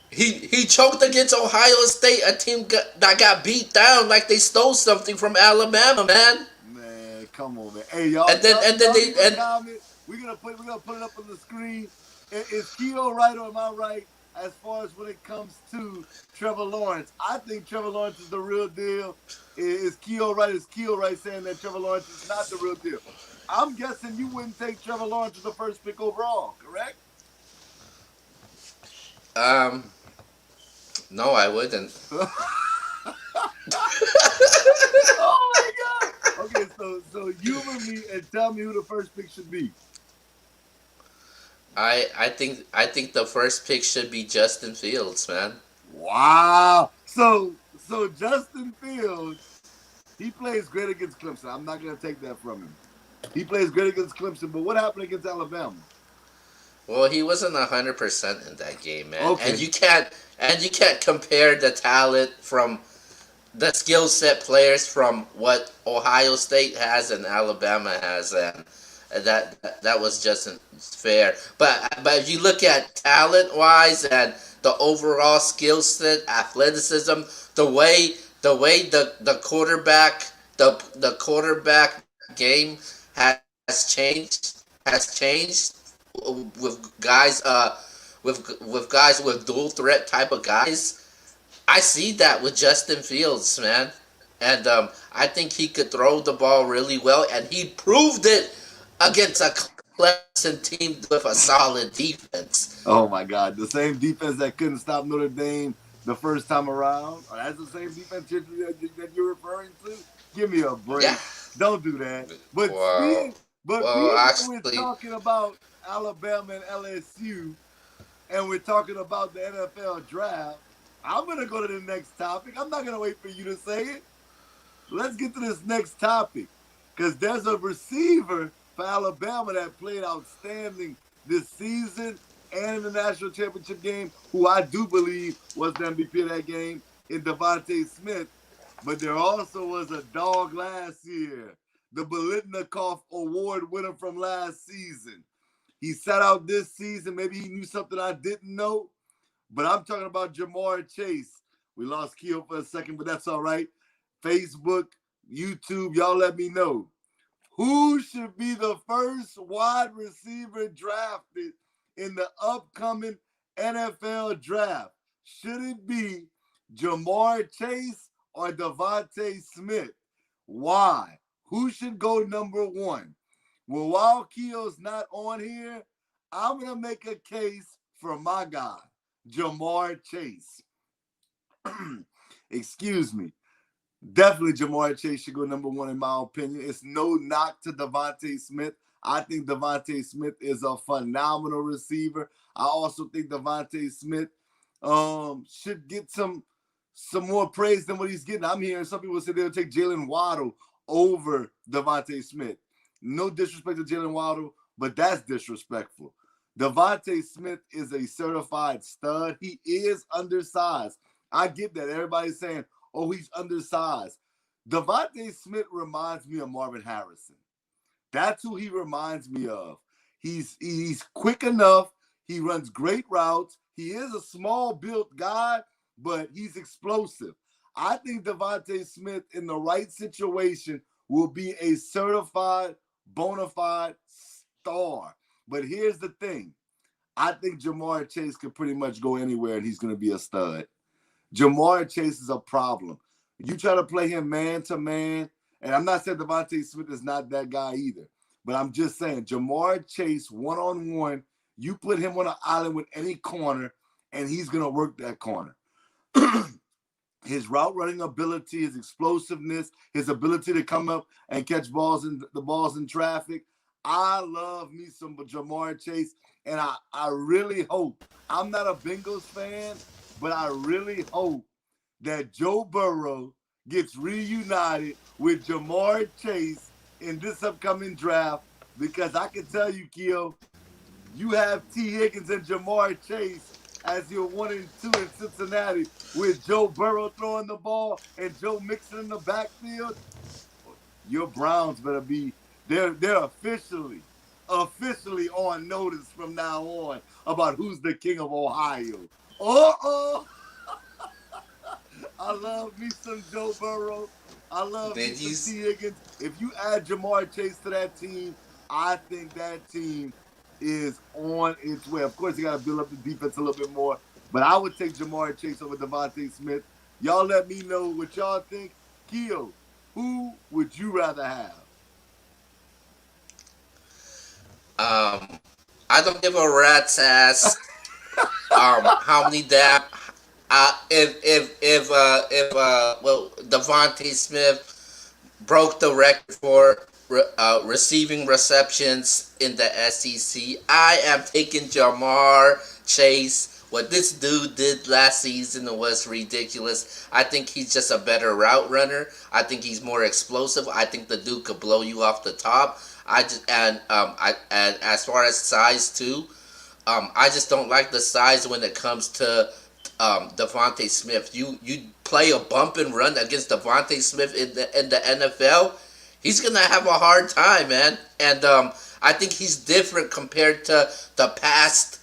He choked against Ohio State, a team that got beat down like they stole something from Alabama, man. Man, come on, man. Hey, y'all. We're gonna put it up on the screen. Is Keto right or am I right as far as when it comes to Trevor Lawrence? I think Trevor Lawrence is the real deal. Is Keto right? Is Keto right saying that Trevor Lawrence is not the real deal? I'm guessing you wouldn't take Trevor Lawrence as the first pick overall, correct? No, I wouldn't. Oh my God! Okay, so humor me and tell me who the first pick should be. I think the first pick should be Justin Fields, man. Wow. So Justin Fields, he plays great against Clemson. I'm not gonna take that from him. He plays great against Clemson, but what happened against Alabama? Well, he wasn't 100% in that game, man. Okay. And you can't compare the talent from the skill set players from what Ohio State has and Alabama has, and that was just fair. But if you look at talent wise and the overall skill set, athleticism, the way the quarterback game has changed with guys with dual threat type of guys. I see that with Justin Fields, man, and I think he could throw the ball really well, and he proved it against a Clemson team with a solid defense. Oh my God, the same defense that couldn't stop Notre Dame the first time around. Or that's the same defense that you're referring to. Give me a Yeah. break. Don't do that. But Well, speaking, but well, being that we're actually, talking about Alabama and LSU, and we're talking about the NFL draft, I'm gonna go to the next topic. I'm not gonna wait for you to say it. Let's get to this next topic because there's a receiver for Alabama that played outstanding this season and in the national championship game, who I do believe was the MVP of that game in Davonte Smith. But there also was a dog last year, the Bolitnikoff Award winner from last season. He sat out this season. Maybe he knew something I didn't know, but I'm talking about Ja'Marr Chase. We lost Keo for a second, but that's all right. Facebook, YouTube, y'all let me know. Who should be the first wide receiver drafted in the upcoming NFL draft? Should it be Ja'Marr Chase or Davonte Smith? Why? Who should go number one? Well, while Keo's not on here, I'm going to make a case for my guy, Ja'Marr Chase. Excuse me. Definitely Ja'Marr Chase should go number one in my opinion. It's no knock to Davonte Smith. I think Davonte Smith is a phenomenal receiver. I also think Davonte Smith should get some more praise than what he's getting. I'm hearing some people say they'll take Jaylen Waddle over Davonte Smith. No disrespect to Jaylen Waddle, but that's disrespectful. Davonte Smith is a certified stud. He is undersized. I get that. Everybody's saying, oh, he's undersized. Davonte Smith reminds me of Marvin Harrison. That's who he reminds me of. He's quick enough. He runs great routes. He is a small built guy, but he's explosive. I think Davonte Smith in the right situation will be a certified, bona fide star. But here's the thing. I think Ja'Marr Chase could pretty much go anywhere and he's going to be a stud. Ja'Marr Chase is a problem. You try to play him man to man, and I'm not saying Davonte Smith is not that guy either, but I'm just saying Ja'Marr Chase one-on-one, you put him on an island with any corner, and he's going to work that corner. His route running ability, his explosiveness, his ability to come up and catch balls in traffic. I love me some Ja'Marr Chase, and I really hope. I'm not a Bengals fan, but I really hope that Joe Burrow gets reunited with Ja'Marr Chase in this upcoming draft because I can tell you, Keo, you have T. Higgins and Ja'Marr Chase as your 1 and 2 in Cincinnati with Joe Burrow throwing the ball and Joe Mixon in the backfield. Your Browns better be they're officially on notice from now on about who's the king of Ohio. Uh-oh. I love me some Joe Burrow. I love me did you? some T. Higgins. If you add Ja'Marr Chase to that team, I think that team is on its way. Of course, you got to build up the defense a little bit more, but I would take Ja'Marr Chase over Davonte Smith. Y'all let me know what y'all think. Keo, who would you rather have? Um, I don't give a rat's ass. How many damn if Devontae Smith broke the record for receiving receptions in the SEC. I am taking Jamar Chase. What this dude did last season was ridiculous. I think he's just a better route runner. I think he's more explosive. I think the dude could blow you off the top. And as far as size too, I just don't like the size when it comes to Devontae Smith. You play a bump and run against Devontae Smith in the NFL, he's gonna have a hard time, man. And I think he's different compared to the past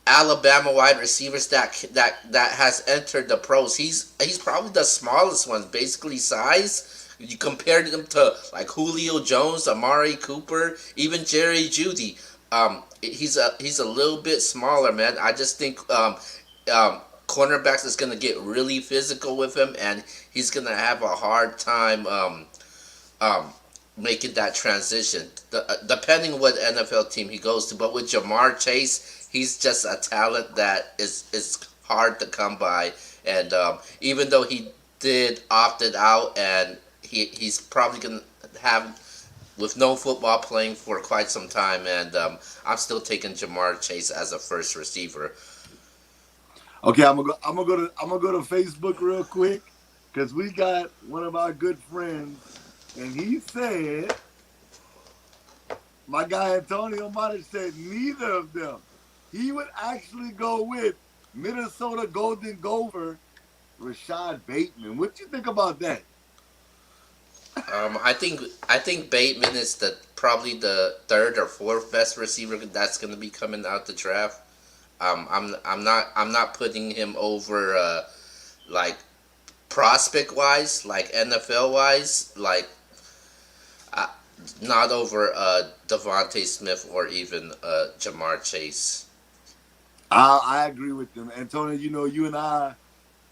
Alabama wide receivers that has entered the pros. He's probably the smallest one, basically size. You compared him to like Julio Jones, Amari Cooper, even Jerry Jeudy. He's a little bit smaller, man. I just think cornerbacks is gonna get really physical with him, and he's gonna have a hard time um, making that transition, depending what NFL team he goes to. But with Jamar Chase, he's just a talent that is hard to come by. And even though he did opted out, and he's probably gonna have with no football playing for quite some time, and I'm still taking Jamar Chase as a first receiver. Okay, I'm gonna go to Facebook real quick because we got one of our good friends, and he said my guy Antonio might have said neither of them. He would actually go with Minnesota Golden Gopher Rashad Bateman. What you think about that? I think Bateman is the probably the third or fourth best receiver that's going to be coming out the draft. I'm not putting him over like prospect wise, like NFL wise, like uh, not over Davonte Smith or even Jamar Chase. I agree with them, Antonio. You know, you and I,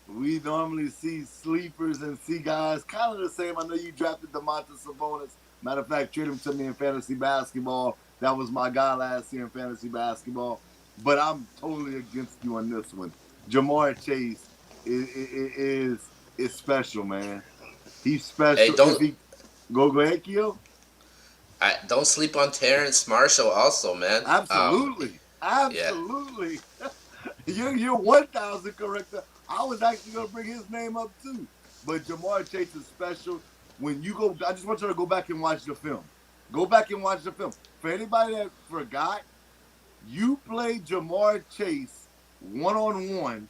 we normally see sleepers and see guys kind of the same. I know you drafted DeMontis Sabonis. Matter of fact, traded him to me in fantasy basketball. That was my guy last year in fantasy basketball. But I'm totally against you on this one. Jamar Chase is special, man. He's Hey, special. If don't he go ahead, Keo. don't sleep on Terrence Marshall also, man. Absolutely, Yeah. absolutely. You're 1,000 correct. I was actually gonna bring his name up too, but Jamar Chase is special. When you go, I just want you to go back and watch the film. Go back and watch the film. For anybody that forgot, you play Jamar Chase one on one,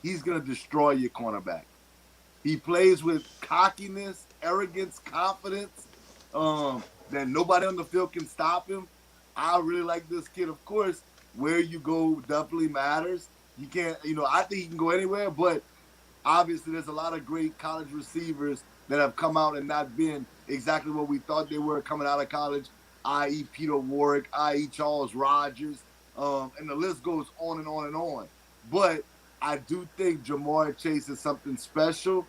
he's gonna destroy your cornerback. He plays with cockiness, arrogance, confidence. That nobody on the field can stop him. I really like this kid. Of course, where you go definitely matters. You can't, I think he can go anywhere, but obviously there's a lot of great college receivers that have come out and not been exactly what we thought they were coming out of college, i.e. Peter Warwick, i.e. Charles Rogers, and the list goes on and on and on. But I do think Jamar Chase is something special.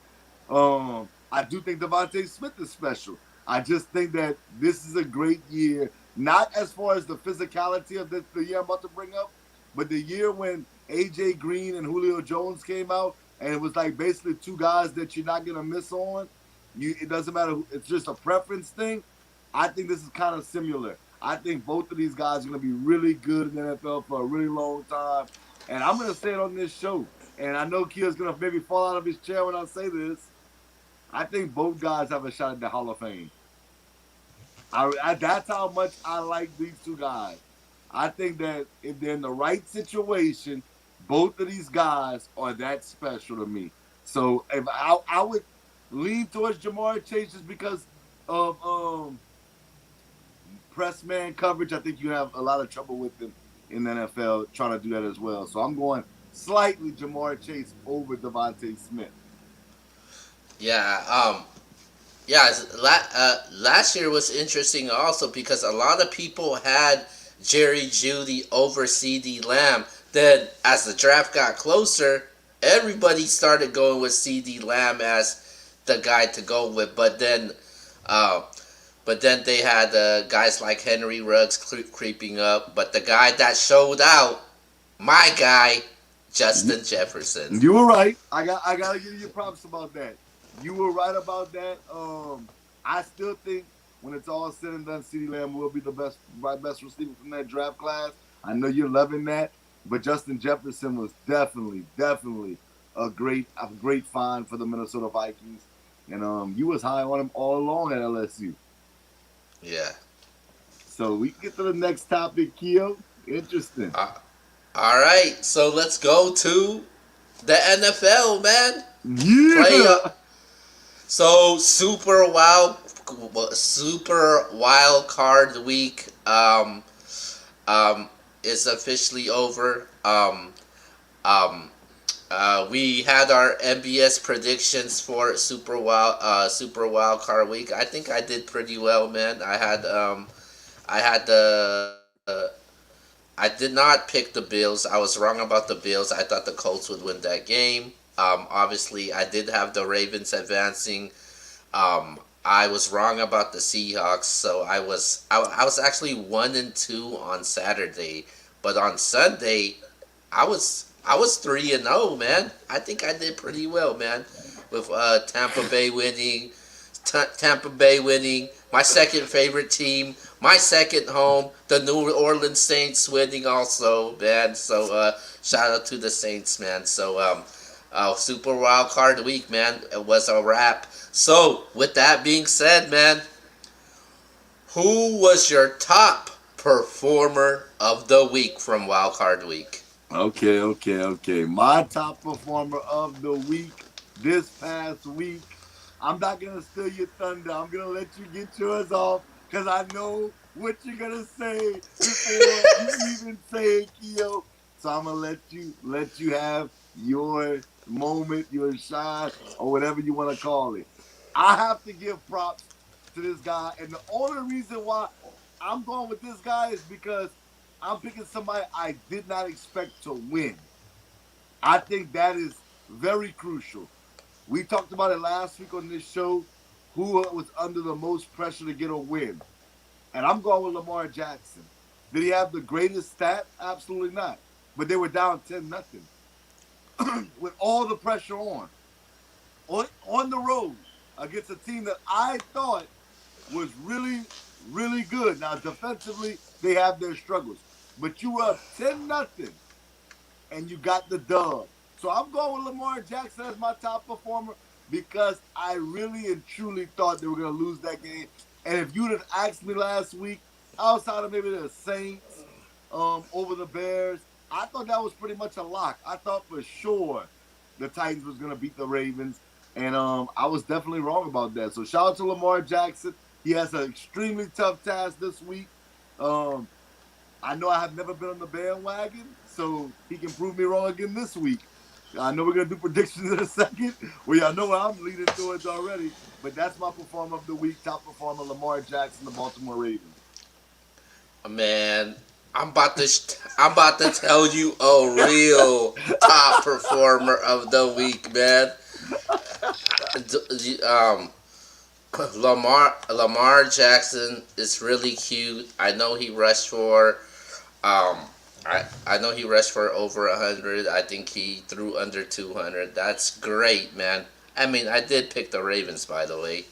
I do think Davonte Smith is special. I just think that this is a great year, not as far as the physicality of the year I'm about to bring up, but the year when AJ Green and Julio Jones came out, and it was like basically two guys that you're not gonna miss on. It doesn't matter. It's just a preference thing. I think this is kind of similar. I think both of these guys are gonna be really good in the NFL for a really long time, and I'm gonna say it on this show. And I know Kia's gonna maybe fall out of his chair when I say this. I think both guys have a shot at the Hall of Fame. That's how much I like these two guys. I think that if they're in the right situation, both of these guys are that special to me. So if I would lean towards Jamar Chase just because of press man coverage. I think you have a lot of trouble with them in the NFL trying to do that as well. So I'm going slightly Jamar Chase over Davonte Smith. Yeah, yeah. Last year was interesting also because a lot of people had Jerry Judy over CD Lamb. Then as the draft got closer, everybody started going with CD Lamb as the guy to go with. Uh, but then they had guys like Henry Ruggs creeping up. But the guy that showed out, my guy, Justin Jefferson. You were right. I gotta give you props about that. You were right about that. I still think when it's all said and done, CeeDee Lamb will be the best receiver from that draft class. I know you're loving that, but Justin Jefferson was definitely a great find for the Minnesota Vikings, and you was high on him all along at LSU. Yeah. So we can get to the next topic, Keo. Interesting. All right. So let's go to the NFL, man. Play. Yeah. So super wild card week is officially over. We had our NBS predictions for super wild card week. I think I did pretty well, man. I had the I did not pick the Bills. I was wrong about the Bills. I thought the Colts would win that game. Obviously, I did have the Ravens advancing. Um, I was wrong about the Seahawks, so I was actually 1-2 on Saturday, but on Sunday I was 3-0, man. I think I did pretty well, man, with Tampa Bay winning, my second favorite team, my second home, the New Orleans Saints winning also, man. So shout out to the Saints, man. So Super Wild Card Week, man. It was a wrap. So with that being said, man, who was your top performer of the week from Wild Card Week? Okay. My top performer of the week this past week. I'm not gonna steal your thunder. I'm gonna let you get yours off because I know what you're gonna say before you even say it, Keo. So I'm gonna let you have your moment, your shine, or whatever you want to call it. I have to give props to this guy, and the only reason why I'm going with this guy is because I'm picking somebody I did not expect to win. I think that is very crucial. We talked about it last week on this show. Who was under the most pressure to get a win? And I'm going with Lamar Jackson. Did he have the greatest stats? Absolutely not. But they were down 10-0 with all the pressure on the road against a team that I thought was really good. Now defensively, they have their struggles, but you were up 10-0 and you got the dub. So I'm going with Lamar Jackson as my top performer because I really and truly thought they were going to lose that game. And if you'd have asked me last week, outside of maybe the Saints over the Bears, I thought that was pretty much a lock. I thought for sure the Titans was going to beat the Ravens, and I was definitely wrong about that. So shout out to Lamar Jackson. He has an extremely tough task this week. I know I have never been on the bandwagon, so he can prove me wrong again this week. I know we're going to do predictions in a second. Well, y'all know where I'm leading towards already. But that's my performer of the week, top performer, Lamar Jackson, the Baltimore Ravens. Man, I'm about to tell you a real top performer of the week, man. Um, Lamar Jackson is really cute. I know he rushed for um I know he rushed for over 100. I think he threw under 200. That's great, man. I mean, I did pick the Ravens, by the way.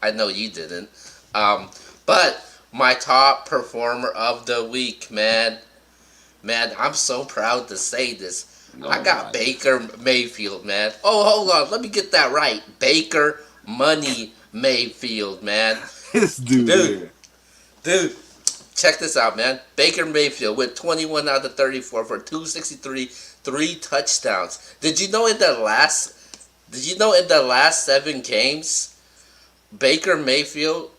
I know you didn't. But my top performer of the week, man. Man, I'm so proud to say this. I got Baker Mayfield, man. Oh, hold on. Let me get that right. Baker Money Mayfield, man. This dude here. Dude, check this out, man. Baker Mayfield with 21 out of 34 for 263, 3 touchdowns. Did you know in the last 7 games, Baker Mayfield,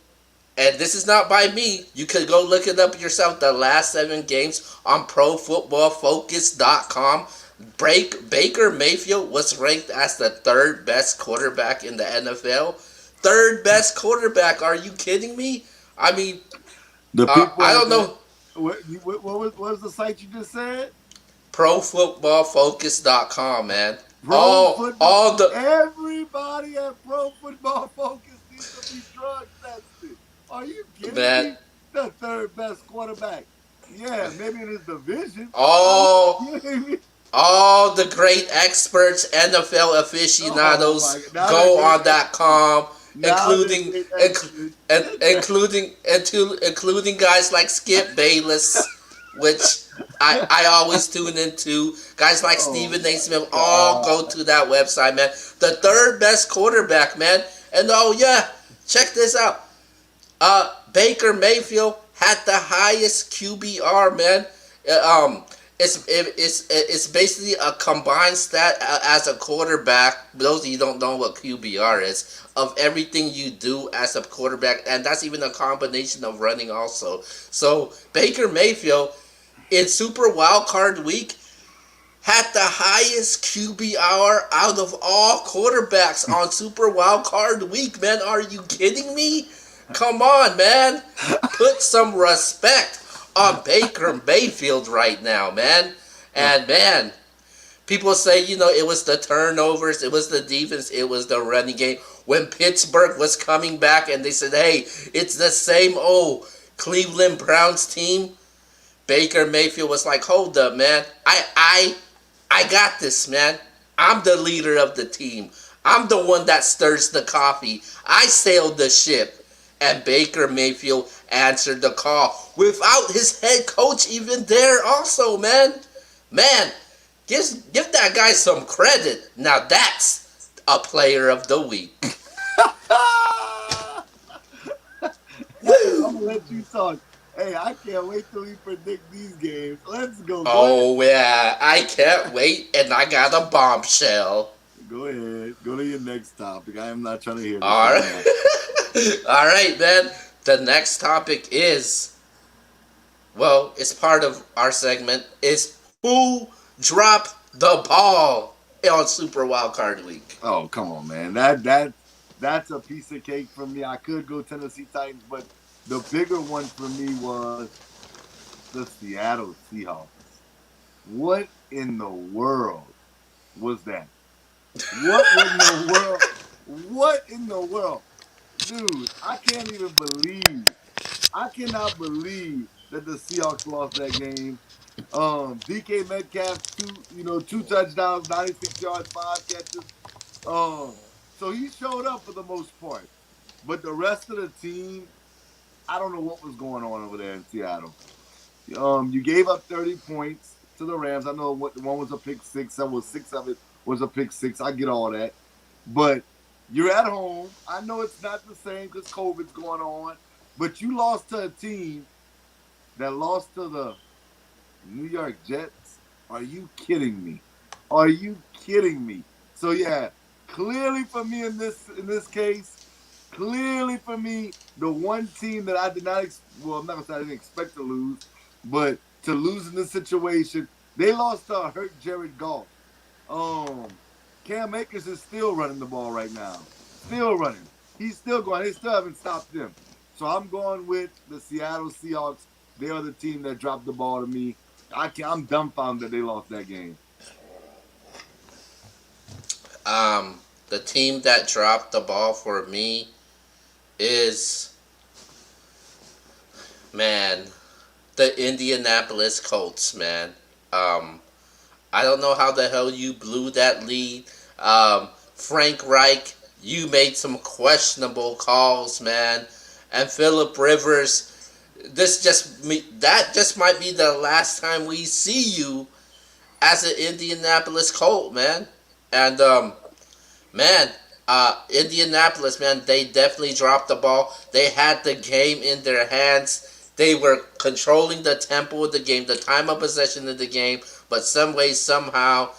and this is not by me, you could go look it up yourself, the last 7 games on ProFootballFocus.com, Baker Mayfield was ranked as the 3rd best quarterback in the NFL. 3rd best quarterback, are you kidding me? I mean, I don't know. What was the site you just said? ProFootballFocus.com, man. Everybody at Pro Football Focus needs to be drug tested. Are you kidding me? The 3rd best quarterback. Yeah, maybe in his division. All the great experts, NFL aficionados, go on .com, including guys like Skip Bayless, which I always tune into. Guys like Stephen A. Smith all go to that website, man. The 3rd best quarterback, man. And check this out. Baker Mayfield had the highest QBR, man. It's basically a combined stat as a quarterback. Those of you who don't know what QBR is, of everything you do as a quarterback, and that's even a combination of running also. So Baker Mayfield in Super Wildcard Week had the highest QBR out of all quarterbacks on Super Wildcard Week, man. Are you kidding me? Come on, man. Put some respect on Baker Mayfield right now, man. And, man, People say, it was the turnovers, it was the defense, it was the running game. When Pittsburgh was coming back and they said, hey, it's the same old Cleveland Browns team, Baker Mayfield was like, hold up, man. I got this, man. I'm the leader of the team. I'm the one that stirs the coffee. I sailed the ship. And Baker Mayfield answered the call without his head coach even there also, man. Man, give that guy some credit. Now that's a player of the week. I'm gonna let you talk. Hey, I can't wait till we predict these games. Let's go. Oh, yeah. I can't wait, and I got a bombshell. Go ahead. Go to your next topic. I am not trying to hear this. All right. All right, man. The next topic is, well, it's part of our segment, is who dropped the ball on Super Wildcard Week. Oh, come on, man. That's a piece of cake for me. I could go Tennessee Titans, but the bigger one for me was the Seattle Seahawks. What in the world was that? What in the world? What in the world? Dude, I cannot believe that the Seahawks lost that game. DK Metcalf, two touchdowns, 96 yards, 5 catches. So he showed up for the most part. But the rest of the team, I don't know what was going on over there in Seattle. You gave up 30 points to the Rams. I know one was a pick six. That was 6 of it was a pick six. I get all that. But you're at home. I know it's not the same because COVID's going on. But you lost to a team that lost to the New York Jets. Are you kidding me? Are you kidding me? So yeah, clearly for me in this case, clearly for me, the one team that I did not, I'm not gonna say I didn't expect to lose, but to lose in this situation, they lost to a hurt Jared Goff. Cam Akers is still running the ball right now, still running. He's still going. They still haven't stopped him. So I'm going with the Seattle Seahawks. They are the team that dropped the ball to me. I'm dumbfounded that they lost that game. The team that dropped the ball for me is, man, the Indianapolis Colts, man. I don't know how the hell you blew that lead. Frank Reich, you made some questionable calls, man. And Phillip Rivers, that just might be the last time we see you as an Indianapolis Colt, man. And man, Indianapolis, man, they definitely dropped the ball. They had the game in their hands. They were controlling the tempo of the game, the time of possession of the game, but some way, somehow,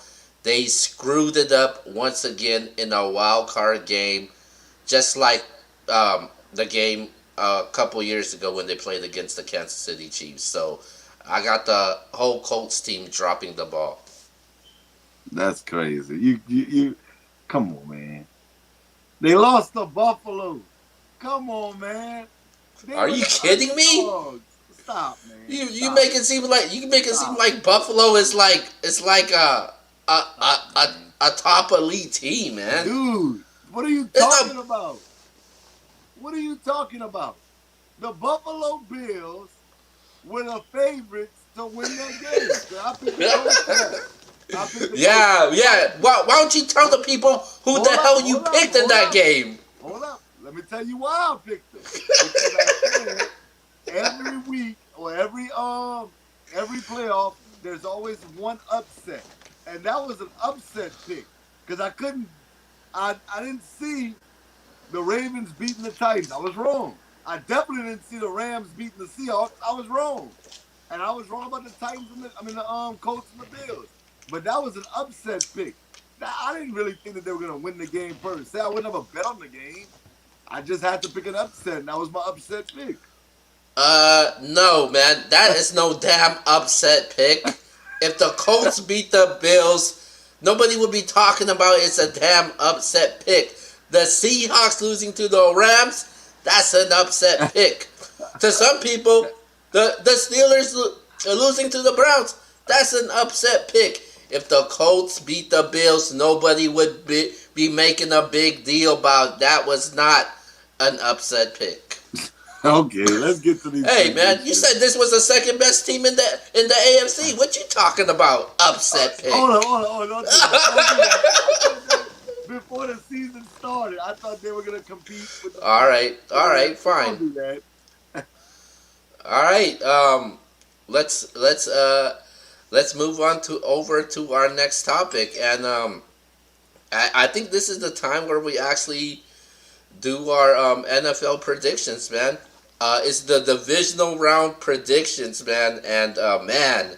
they screwed it up once again in a wild card game, just like the game a couple years ago when they played against the Kansas City Chiefs. So I got the whole Colts team dropping the ball. That's crazy. You come on, man. They lost to Buffalo. Come on, man. Are you kidding me? Stop, man. You make it seem like Buffalo is like a top elite team, man. Dude, what are you talking about? What are you talking about? The Buffalo Bills were the favorites to win that game. Yeah. Why don't you tell the people who the hell you picked in that game? Hold up. Let me tell you why I picked them. Because I said every week or every playoff, there's always one upset. And that was an upset pick. Because I didn't see the Ravens beating the Titans. I was wrong. I definitely didn't see the Rams beating the Seahawks. I was wrong. And I was wrong about the Titans and the Colts and the Bills. But that was an upset pick. Now, I didn't really think that they were going to win the game per se. I would never bet on the game. I just had to pick an upset, and that was my upset pick. No, man. That is no damn upset pick. If the Colts beat the Bills, nobody would be talking about it's a damn upset pick. The Seahawks losing to the Rams, that's an upset pick. To some people, the Steelers losing to the Browns, that's an upset pick. If the Colts beat the Bills, nobody would be making a big deal about that. Was not an upset pick. Okay, let's get to these Hey man, you predictions. said this was the second best team in the AFC. What you talking about? Upset Hold on, pick. hold on, hold on. Don't do that. I said that before the season started. I thought they were gonna compete with the All right, AFC. fine. Don't do that. All right, let's let's uh let's move on to over to our next topic, and I think this is the time where we actually do our NFL predictions, man. It's the divisional round predictions, man, and man,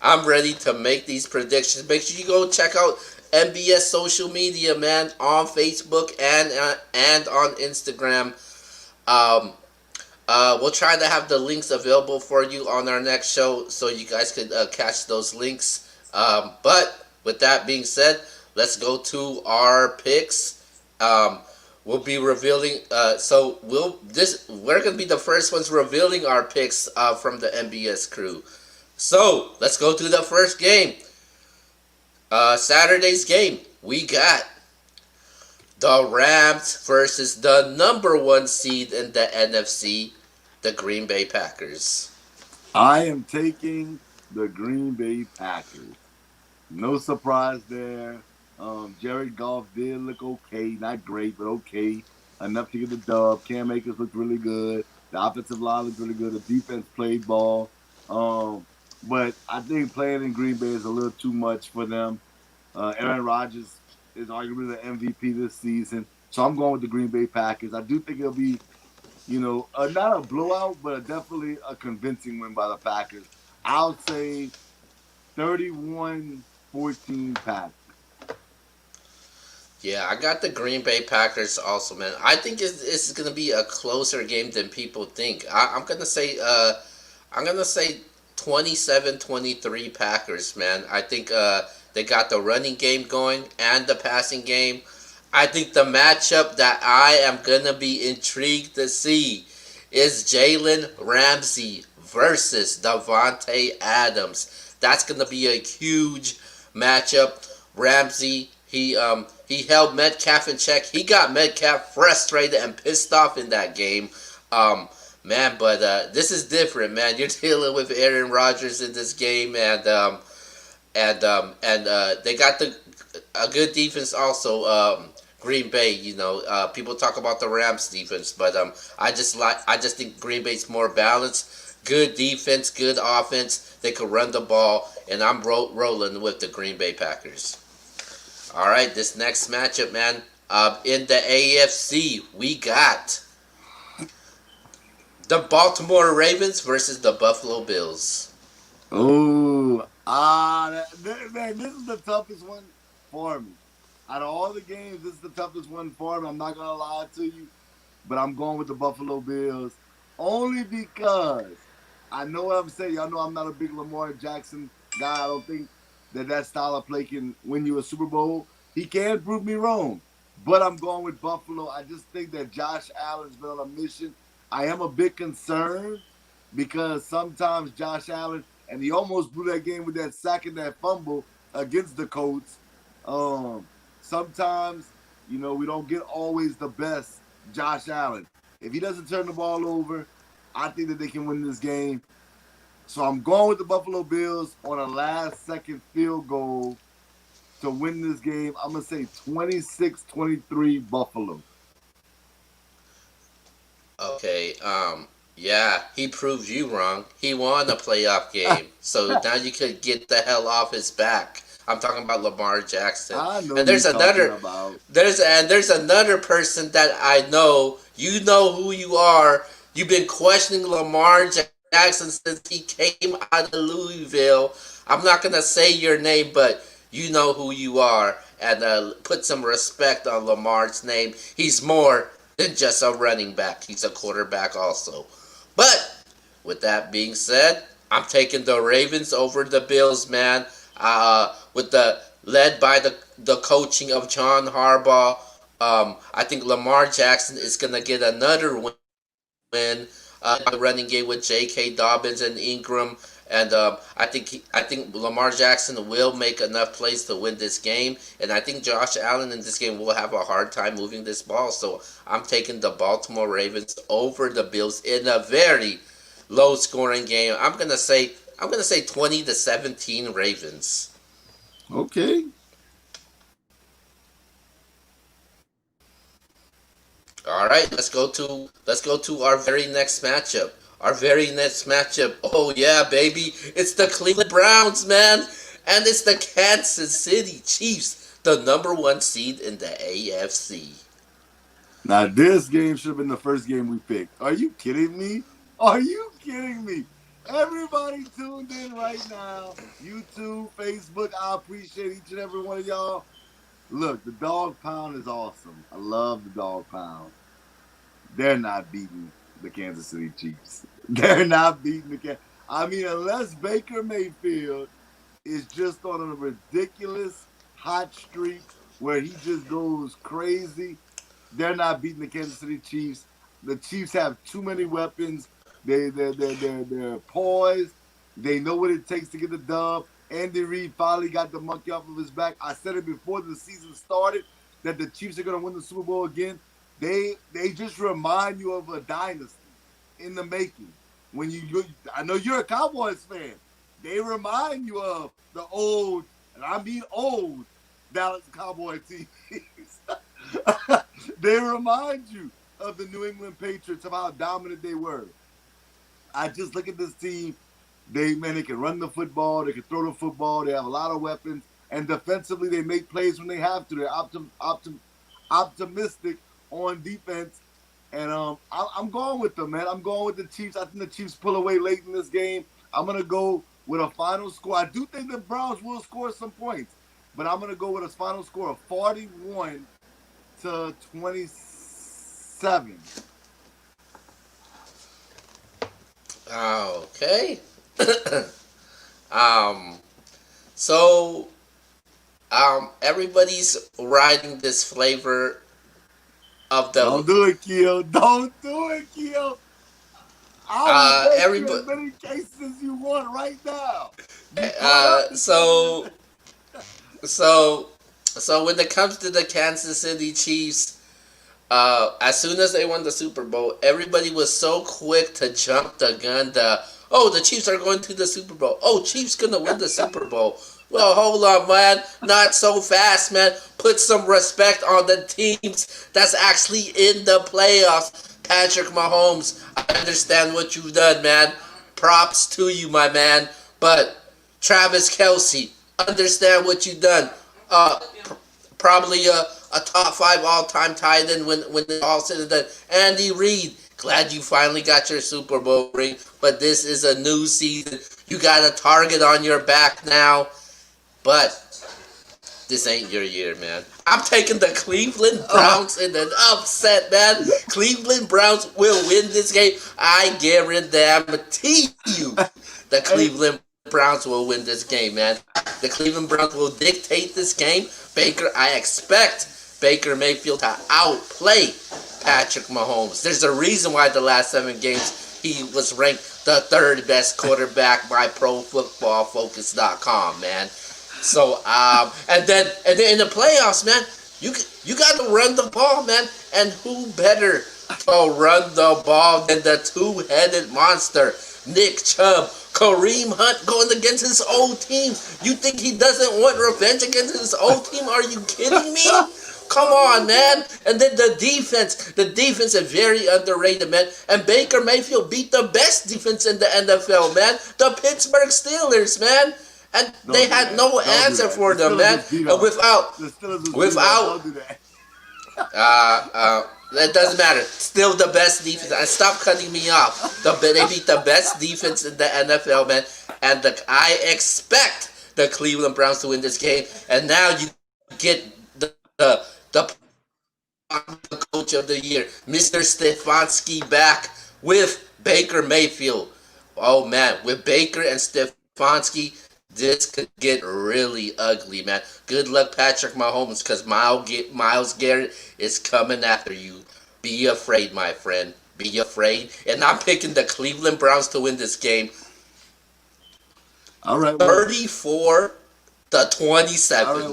I'm ready to make these predictions. Make sure you go check out NBS social media, man, on Facebook and on Instagram. Um, we'll try to have the links available for you on our next show, so you guys could catch those links. But with that being said, let's go to our picks. We'll be revealing. We're gonna be the first ones revealing our picks from the NBS crew. So let's go to the first game. Saturday's game. We got the Rams versus the number one seed in the NFC, the Green Bay Packers. I am taking the Green Bay Packers. No surprise there. Jared Goff did look okay, not great, but okay enough to get the dub. Cam Akers looked really good. The offensive line looked really good. The defense played ball. Um, but I think playing in Green Bay is a little too much for them. Aaron Rodgers is arguably the MVP this season, so I'm going with the Green Bay Packers. I do think it'll be, not a blowout, but definitely a convincing win by the Packers. I'll say 31-14 Packers. Yeah, I got the Green Bay Packers also, man. I think it's going to be a closer game than people think. I'm going to say 27-23 Packers, man. I think they got the running game going and the passing game. I think the matchup that I am going to be intrigued to see is Jaylen Ramsey versus Davonte Adams. That's going to be a huge matchup. Ramsey, he held Metcalf in check. He got Metcalf frustrated and pissed off in that game. Man, but this is different, man. You're dealing with Aaron Rodgers in this game, and they got a good defense also. Green Bay, people talk about the Rams defense, but I just think Green Bay's more balanced. Good defense, good offense. They could run the ball, and I'm rolling with the Green Bay Packers. All right, this next matchup, man. In the AFC, we got the Baltimore Ravens versus the Buffalo Bills. Oh, man, this is the toughest one for me. Out of all the games, this is the toughest one for me. I'm not gonna lie to you, but I'm going with the Buffalo Bills only because I know what I'm saying. Y'all know I'm not a big Lamar Jackson guy. I don't think that style of play can win you a Super Bowl. He can prove me wrong, but I'm going with Buffalo. I just think that Josh Allen's been on a mission. I am a bit concerned because sometimes Josh Allen, and he almost blew that game with that sack and that fumble against the Colts. Sometimes, we don't get always the best Josh Allen. If he doesn't turn the ball over, I think that they can win this game. So I'm going with the Buffalo Bills on a last second field goal to win this game. I'm going to say 26-23 Buffalo. Okay, yeah, he proved you wrong. He won a playoff game, so now you could get the hell off his back. I'm talking about Lamar Jackson. I know And there's you're talking another about. there's another person that I know. You know who you are. You've been questioning Lamar Jackson since he came out of Louisville. I'm not gonna say your name, but you know who you are, and put some respect on Lamar's name. He's more than just a running back. He's a quarterback also. But with that being said, I'm taking the Ravens over the Bills, man. With the led by the coaching of John Harbaugh, I think Lamar Jackson is gonna get another win. The running game with J.K. Dobbins and Ingram. And I think Lamar Jackson will make enough plays to win this game, and I think Josh Allen in this game will have a hard time moving this ball. So I'm taking the Baltimore Ravens over the Bills in a very low scoring game. I'm gonna say 20-17 Ravens. Okay. All right, let's go to our very next matchup. Our very next matchup. Oh yeah, baby, it's the Cleveland Browns, man, and it's the Kansas City Chiefs, the number one seed in the AFC. Now this game should have been the first game we picked. Are you kidding me? Are you kidding me? Everybody tuned in right now. YouTube, Facebook. I appreciate each and every one of y'all. Look, the dog pound is awesome. I love the dog pound. They're not beating the Kansas City Chiefs. They're not beating I mean, unless Baker Mayfield is just on a ridiculous hot streak where he just goes crazy, they're not beating the Kansas City Chiefs. The Chiefs have too many weapons. They're poised. They know what it takes to get the dub. Andy Reid finally got the monkey off of his back. I said it before the season started that the Chiefs are going to win the Super Bowl again. They just remind you of a dynasty in the making. When I know you're a Cowboys fan. They remind you of the old, and I mean old, Dallas Cowboy teams. They remind you of the New England Patriots, of how dominant they were. I just look at this team. They can run the football. They can throw the football. They have a lot of weapons. And defensively, they make plays when they have to. They're optimistic on defense. And I'm going with them, man. I'm going with the Chiefs. I think the Chiefs pull away late in this game. I'm going to go with a final score. I do think the Browns will score some points. But I'm going to go with a final score of 41-27. Okay. um, so everybody's riding this flavor of the. Don't do it, Keo. Don't do it, Keo. I'll make you as many cases as you want right now. So when it comes to the Kansas City Chiefs, as soon as they won the Super Bowl, everybody was so quick to jump the gun. The Chiefs are going to the Super Bowl. Oh, Chiefs gonna win the Super Bowl. Well, hold on, man. Not so fast, man. Put some respect on the teams that's actually in the playoffs. Patrick Mahomes, I understand what you've done, man. Props to you, my man. But Travis Kelce, understand what you've done. Probably a top 5 all-time tight end when it's all said and done. Andy Reid, glad you finally got your Super Bowl ring, but this is a new season. You got a target on your back now, but this ain't your year, man. I'm taking the Cleveland Browns in an upset, man. Cleveland Browns will win this game. I guarantee you the Cleveland Browns will win this game, man. The Cleveland Browns will dictate this game. I expect Baker Mayfield to outplay Patrick Mahomes. There's a reason why the last 7 games he was ranked the 3rd best quarterback by ProFootballFocus.com, man. So and then in the playoffs, man, you got to run the ball, man. And who better to run the ball than the 2-headed monster, Nick Chubb? Kareem Hunt going against his old team. You think he doesn't want revenge against his old team? Are you kidding me? Come on, man. And then the defense is very underrated, man. And Baker Mayfield beat the best defense in the NFL, man. The Pittsburgh Steelers, man. And they had no answer for them, man. It doesn't matter. Still the best defense. And stop cutting me off. They beat the best defense in the NFL, man. And I expect the Cleveland Browns to win this game. And now you get the coach of the year, Mr. Stefanski, back with Baker Mayfield. Oh man, with Baker and Stefanski, this could get really ugly, man. Good luck, Patrick Mahomes, because Myles Garrett is coming after you. Be afraid, my friend. Be afraid. And I'm picking the Cleveland Browns to win this game. All right, well, 34-27.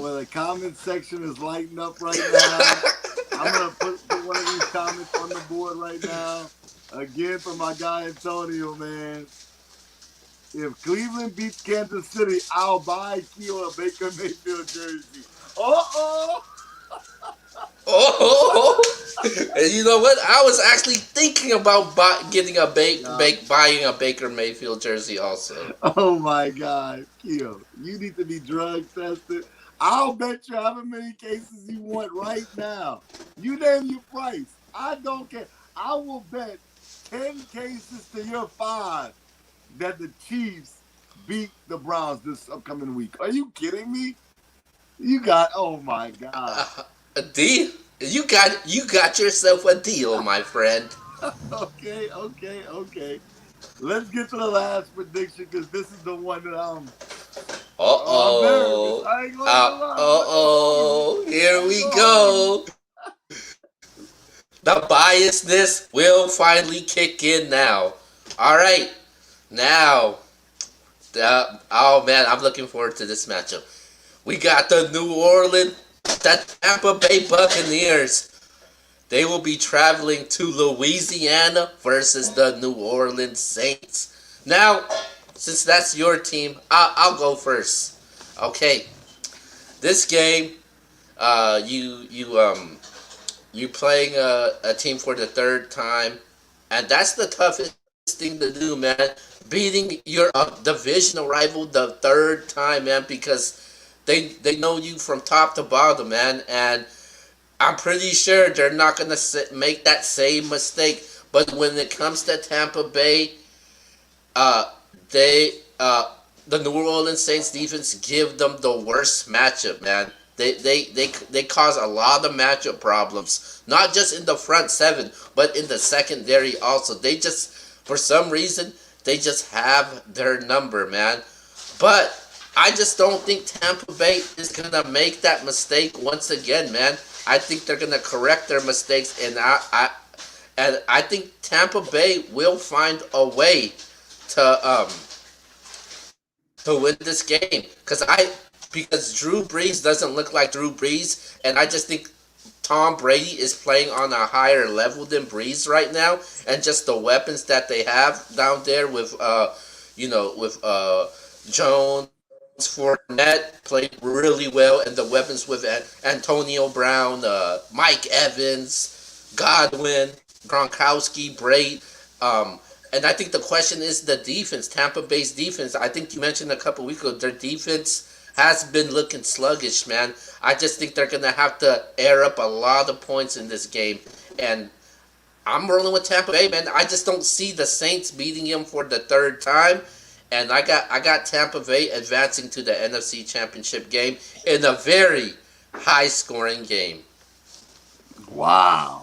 well, the comment section is lighting up right now. I'm gonna put one of these comments on the board right now. Again, for my guy Antonio, man. If Cleveland beats Kansas City, I'll buy Keo a Baker Mayfield jersey. Uh-oh! Oh, and you know what? I was actually thinking about getting buying a Baker Mayfield jersey also. Oh my God, Keo, you need to be drug tested. I'll bet you however many cases you want right now. You name your price. I don't care. I will bet 10 cases to your 5 that the Chiefs beat the Browns this upcoming week. Are you kidding me? Oh my God. A deal? You got yourself a deal, my friend. Okay. Let's get to the last prediction because this is the one that I'm nervous. Uh-oh. I ain't gonna even lie. Uh-oh. Here I ain't we gonna hold you. go. The biasness will finally kick in now. All right. Now, oh man, I'm looking forward to this matchup. We got the Tampa Bay Buccaneers. They will be traveling to Louisiana versus the New Orleans Saints. Now, since that's your team, I'll go first. Okay, this game, you playing a team for the third time, and that's the toughest thing to do, man. Beating your divisional rival the third time, man, because they know you from top to bottom, man, and I'm pretty sure they're not gonna make that same mistake. But when it comes to Tampa Bay, uh, they the New Orleans Saints defense give them the worst matchup, man. They cause a lot of matchup problems, not just in the front seven, but in the secondary also. They just, for some reason, they just have their number, man. But I just don't think Tampa Bay is gonna make that mistake once again, man. I think they're gonna correct their mistakes, and I think Tampa Bay will find a way to win this game because Drew Brees doesn't look like Drew Brees, and I just think Tom Brady is playing on a higher level than Brees right now, and just the weapons that they have down there with with Jones, Fournette played really well, and the weapons with Antonio Brown, Mike Evans, Godwin, Gronkowski, Braid. And I think the question is the defense, Tampa Bay's defense. I think you mentioned a couple weeks ago, their defense has been looking sluggish, man. I just think they're going to have to air up a lot of points in this game. And I'm rolling with Tampa Bay, man. I just don't see the Saints beating them for the third time. And I got Tampa Bay advancing to the NFC Championship game in a very high-scoring game. Wow.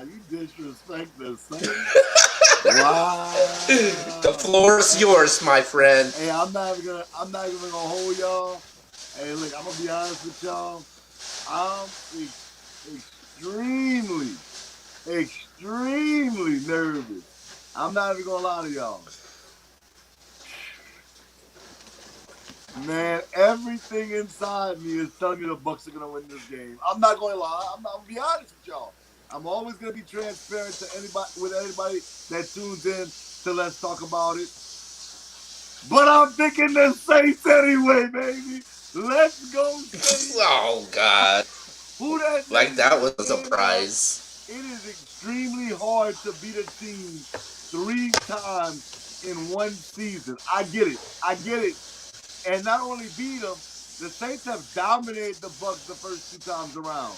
You disrespect the Saints. Wow. The floor is yours, my friend. Hey, I'm not even gonna hold y'all. Hey, look, I'm gonna be honest with y'all. I'm extremely nervous. I'm not even gonna lie to y'all. Man, everything inside me is telling me the Bucks are gonna win this game. I'm not gonna lie. I'm gonna be honest with y'all. I'm always gonna be transparent to anybody that tunes in to Let's Talk About It. But I'm thinking the Saints anyway, baby. Let's go Saints. Oh God. Who that? Like that was a surprise. It is extremely hard to beat a team 3 times in one season. I get it. And not only beat them, the Saints have dominated the Bucks the first 2 times around.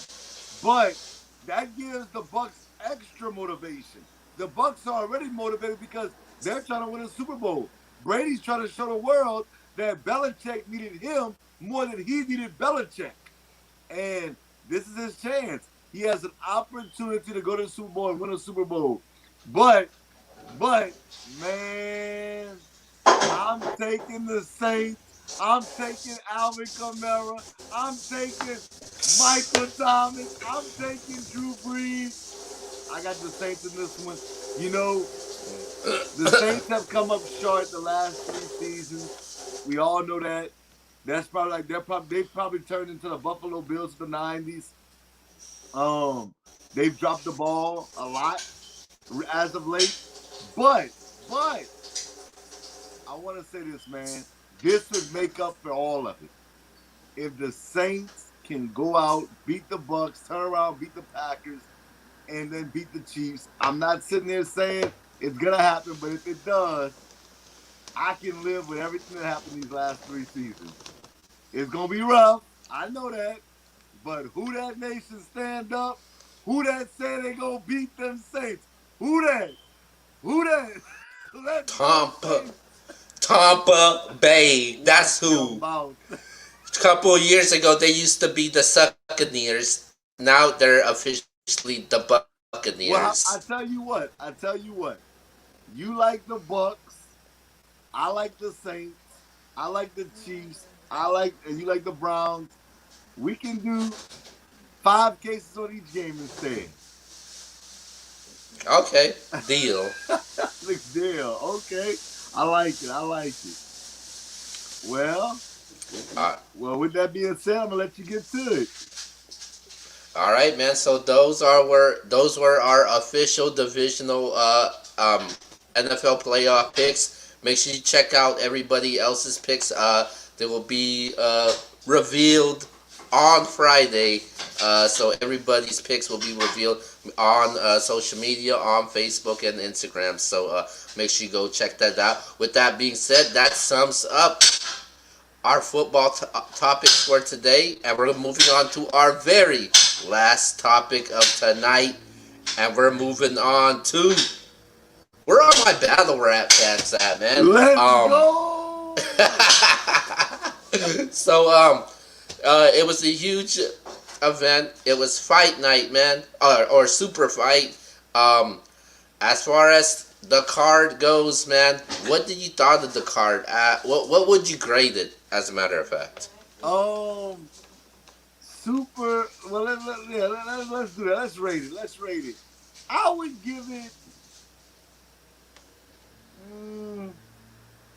But that gives the Bucks extra motivation. The Bucks are already motivated because they're trying to win a Super Bowl. Brady's trying to show the world that Belichick needed him more than he needed Belichick. And this is his chance. He has an opportunity to go to the Super Bowl and win a Super Bowl. But, man, I'm taking the Saints. I'm taking Alvin Kamara. I'm taking Michael Thomas. I'm taking Drew Brees. I got the Saints in this one. You know, The Saints have come up short the last 3 seasons. We all know that. That's probably like they probably turned into the Buffalo Bills of the '90s. Um, they've dropped the ball a lot as of late, but but I want to say this, man. This would make up for all of it if the Saints can go out, beat the Bucks, turn around, beat the Packers, and then beat the Chiefs. I'm not sitting there saying it's gonna happen, but if it does, I can live with everything that happened these last 3 seasons. It's gonna be rough. I know that. But who that nation stand up? Who that say they gonna beat them Saints? Who that? Who that? Let's go Tampa, Saints. Tampa Bay. That's Watch your who. mouth. A couple of years ago, they used to be the Succaneers. Now they're officially the Buccaneers. Well, I tell you what. I tell you what. You like the Bucks. I like the Saints. I like the Chiefs. And you like the Browns. We can do 5 cases on each game instead. Okay, deal. Big deal. Okay. I like it. I like it. Well, Uh, with that being said, I'm gonna let you get to it. all right, man. So those were our official divisional NFL playoff picks. Make sure you check out everybody else's picks. They will be revealed on Friday. So everybody's picks will be revealed on social media, on Facebook and Instagram. So make sure you go check that out. With that being said, that sums up our football topics for today, and we're moving on to our very last topic of tonight, and we're moving on to where are my battle rap fans at, man? Let's go. So it was a huge event. It was fight night, man, or super fight. As far as the card goes, man, what did you thought of the card? What would you grade it? As a matter of fact, Super. Well, let's do that. Let's rate it. Let's rate it. I would give it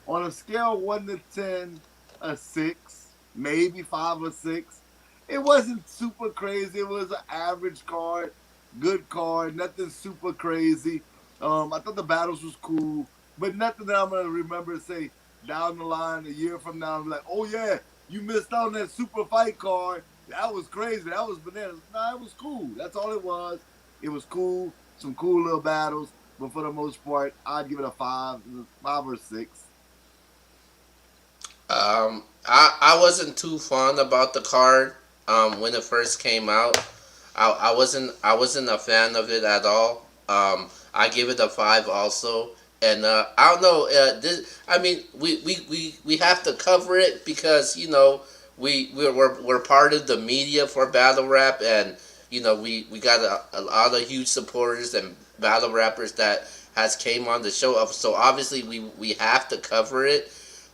on a scale of 1 to 10, a 6, maybe 5 or 6. It wasn't super crazy. It was an average card, good card, nothing super crazy. I thought the battles was cool, but nothing that I'm gonna remember and say down the line a year from now. I'm like, oh yeah, you missed out on that super fight card. That was crazy. That was bananas. Nah, it was cool. That's all it was. It was cool. Some cool little battles, but for the most part, I'd give it a 5 or 6. I wasn't too fond about the card when it first came out. I wasn't a fan of it at all. I give it a 5 also. And I don't know. I mean, we have to cover it because we're part of the media for battle rap, and we got a lot of huge supporters and battle rappers that has came on the show. So obviously we have to cover it,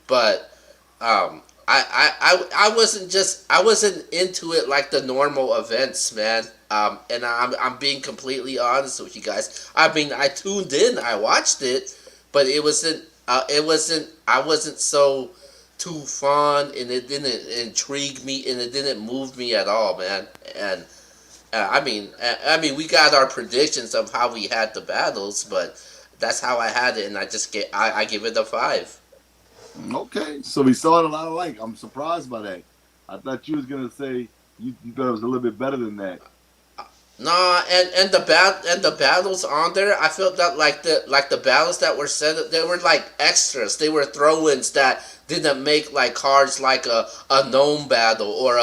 but I wasn't into it like the normal events, man. And I'm being completely honest with you guys. I mean, I tuned in, I watched it, but I wasn't so too fun, and it didn't intrigue me, and it didn't move me at all, man. And I mean, we got our predictions of how we had the battles, but that's how I had it, and I give it a 5. Okay, so we saw it a lot alike. I'm surprised by that. I thought you was gonna say you thought it was a little bit better than that. Nah, and the battles on there, I felt that like the battles that were set, they were like extras. They were throw-ins that didn't make like cards like a gnome battle or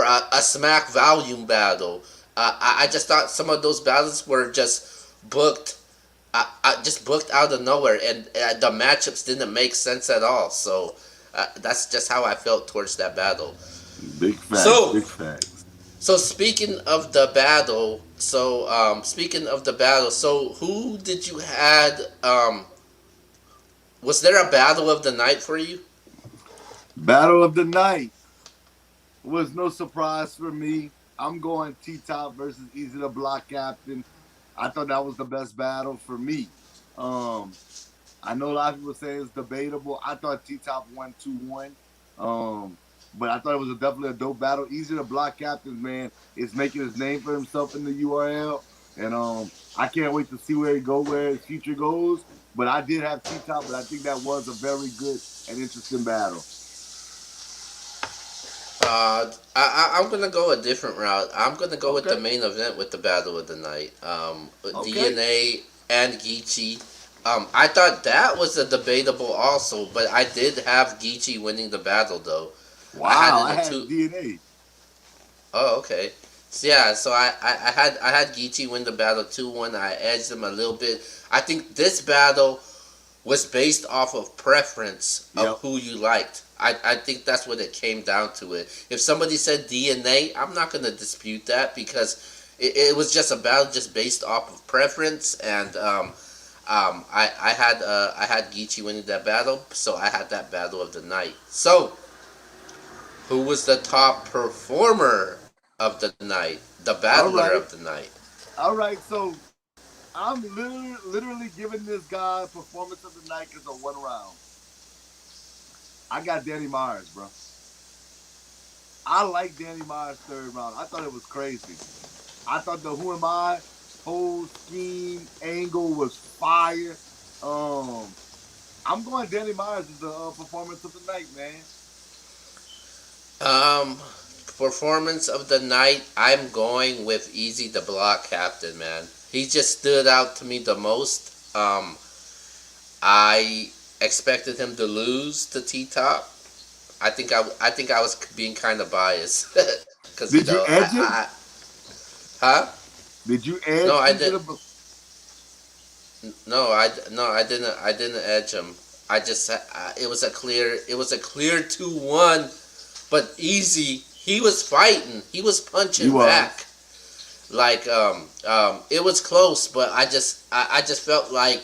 a smack volume battle. I just thought some of those battles were just booked. I just booked out of nowhere, and the matchups didn't make sense at all. So that's just how I felt towards that battle. Big facts. So Big facts. So speaking of the battle, so who did you had? Was there a battle of the night for you? Battle of the night was no surprise for me. I'm going T Top versus Easy the Block Captain. I thought that was the best battle for me. Um, I know a lot of people say it's debatable. I thought T Top won 2-1. Um, but I thought it was definitely a dope battle. Easy to block captains, man. It's making his name for himself in the URL. And I can't wait to see where his future goes. But I did have T Top, but I think that was a very good and interesting battle. I'm gonna go a different route. I'm gonna go with the Okay. main event with the battle of the night. Okay. DNA and Geechee. I thought that was a debatable also, but I did have Geechee winning the battle though. I had Wow, it I a had two. DNA. Oh, okay. So yeah, so I had Geechee win the battle 2-1. I edged him a little bit. I think this battle was based off of preference of Yep. who you liked. I think that's what it came down to it. If somebody said DNA, I'm not going to dispute that because it was just a battle just based off of preference. And I had Geechee winning that battle, so I had that battle of the night. So who was the top performer of the night? The All battler of right. the night. All right. So I'm literally giving this guy performance of the night because of one round. I got Danny Myers, bro. I like Danny Myers' third round. I thought it was crazy. I thought the Who Am I whole scheme angle was fire. Um, I'm going Danny Myers as the performance of the night, man. Um, Performance of the night. I'm going with Easy the Block Captain, man. He just stood out to me the most. I expected him to lose to T Top. I think I was being kind of biased because Did you edge him? huh? Did you No, edge I Easy did. the? No, I didn't edge him. I just it was a clear 2-1, but Easy he was fighting. He was He punching was. back. Like it was close, but I just felt like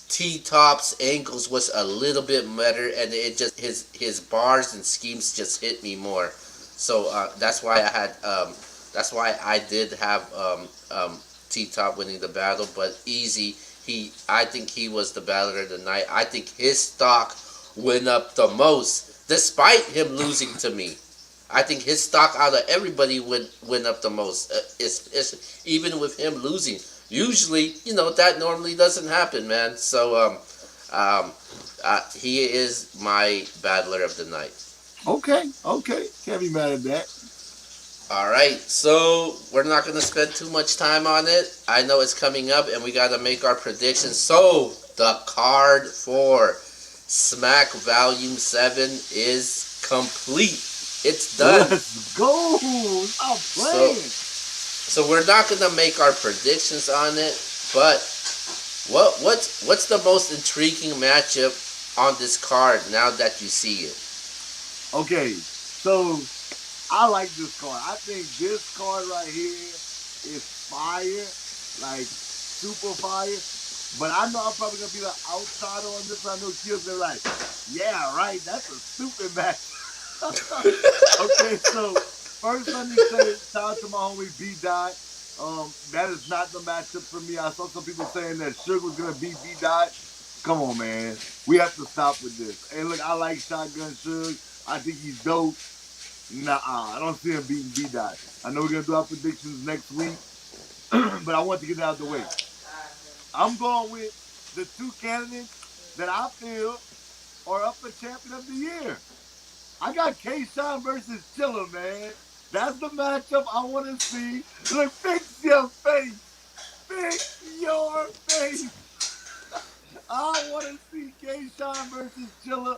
T Top's ankles was a little bit better, and it just his bars and schemes just hit me more. So that's why I did have T Top winning the battle, but Easy I think he was the battler of the night. I think his stock went up the most, despite him losing to me. I think his stock out of everybody went up the most. It's even with him losing. Usually, that normally doesn't happen, man. So he is my battler of the night. Okay, okay. Can't be mad at that. All right, so we're not gonna spend too much time on it. I know it's coming up, and we gotta make our predictions. So the card for Smack Volume 7 is complete. It's done. Let's go. Stop So playing. we're not gonna make our predictions on it, but what's the most intriguing matchup on this card now that you see it? Okay, so I like this card. I think this card right here is fire, like super fire. But I know I'm probably gonna be the outsider on this. I know Kill's gonna be like, yeah, right. That's a stupid match. Okay, so first let me say shout out to my homie B Dot. That is not the matchup for me. I saw some people saying that Suge was gonna beat B Dot. Come on, man. We have to stop with this. Hey, look, I like Shotgun Suge. I think he's dope. Nah, I don't see him beating B Dot. I know we're gonna do our predictions next week, but I want to get it out of the way. I'm going with the two candidates that I feel are up for champion of the year. I got K Shine versus Chiller, man. That's the matchup I want to see. Look, fix your face. Fix your face. I want to see K Shine versus Chiller.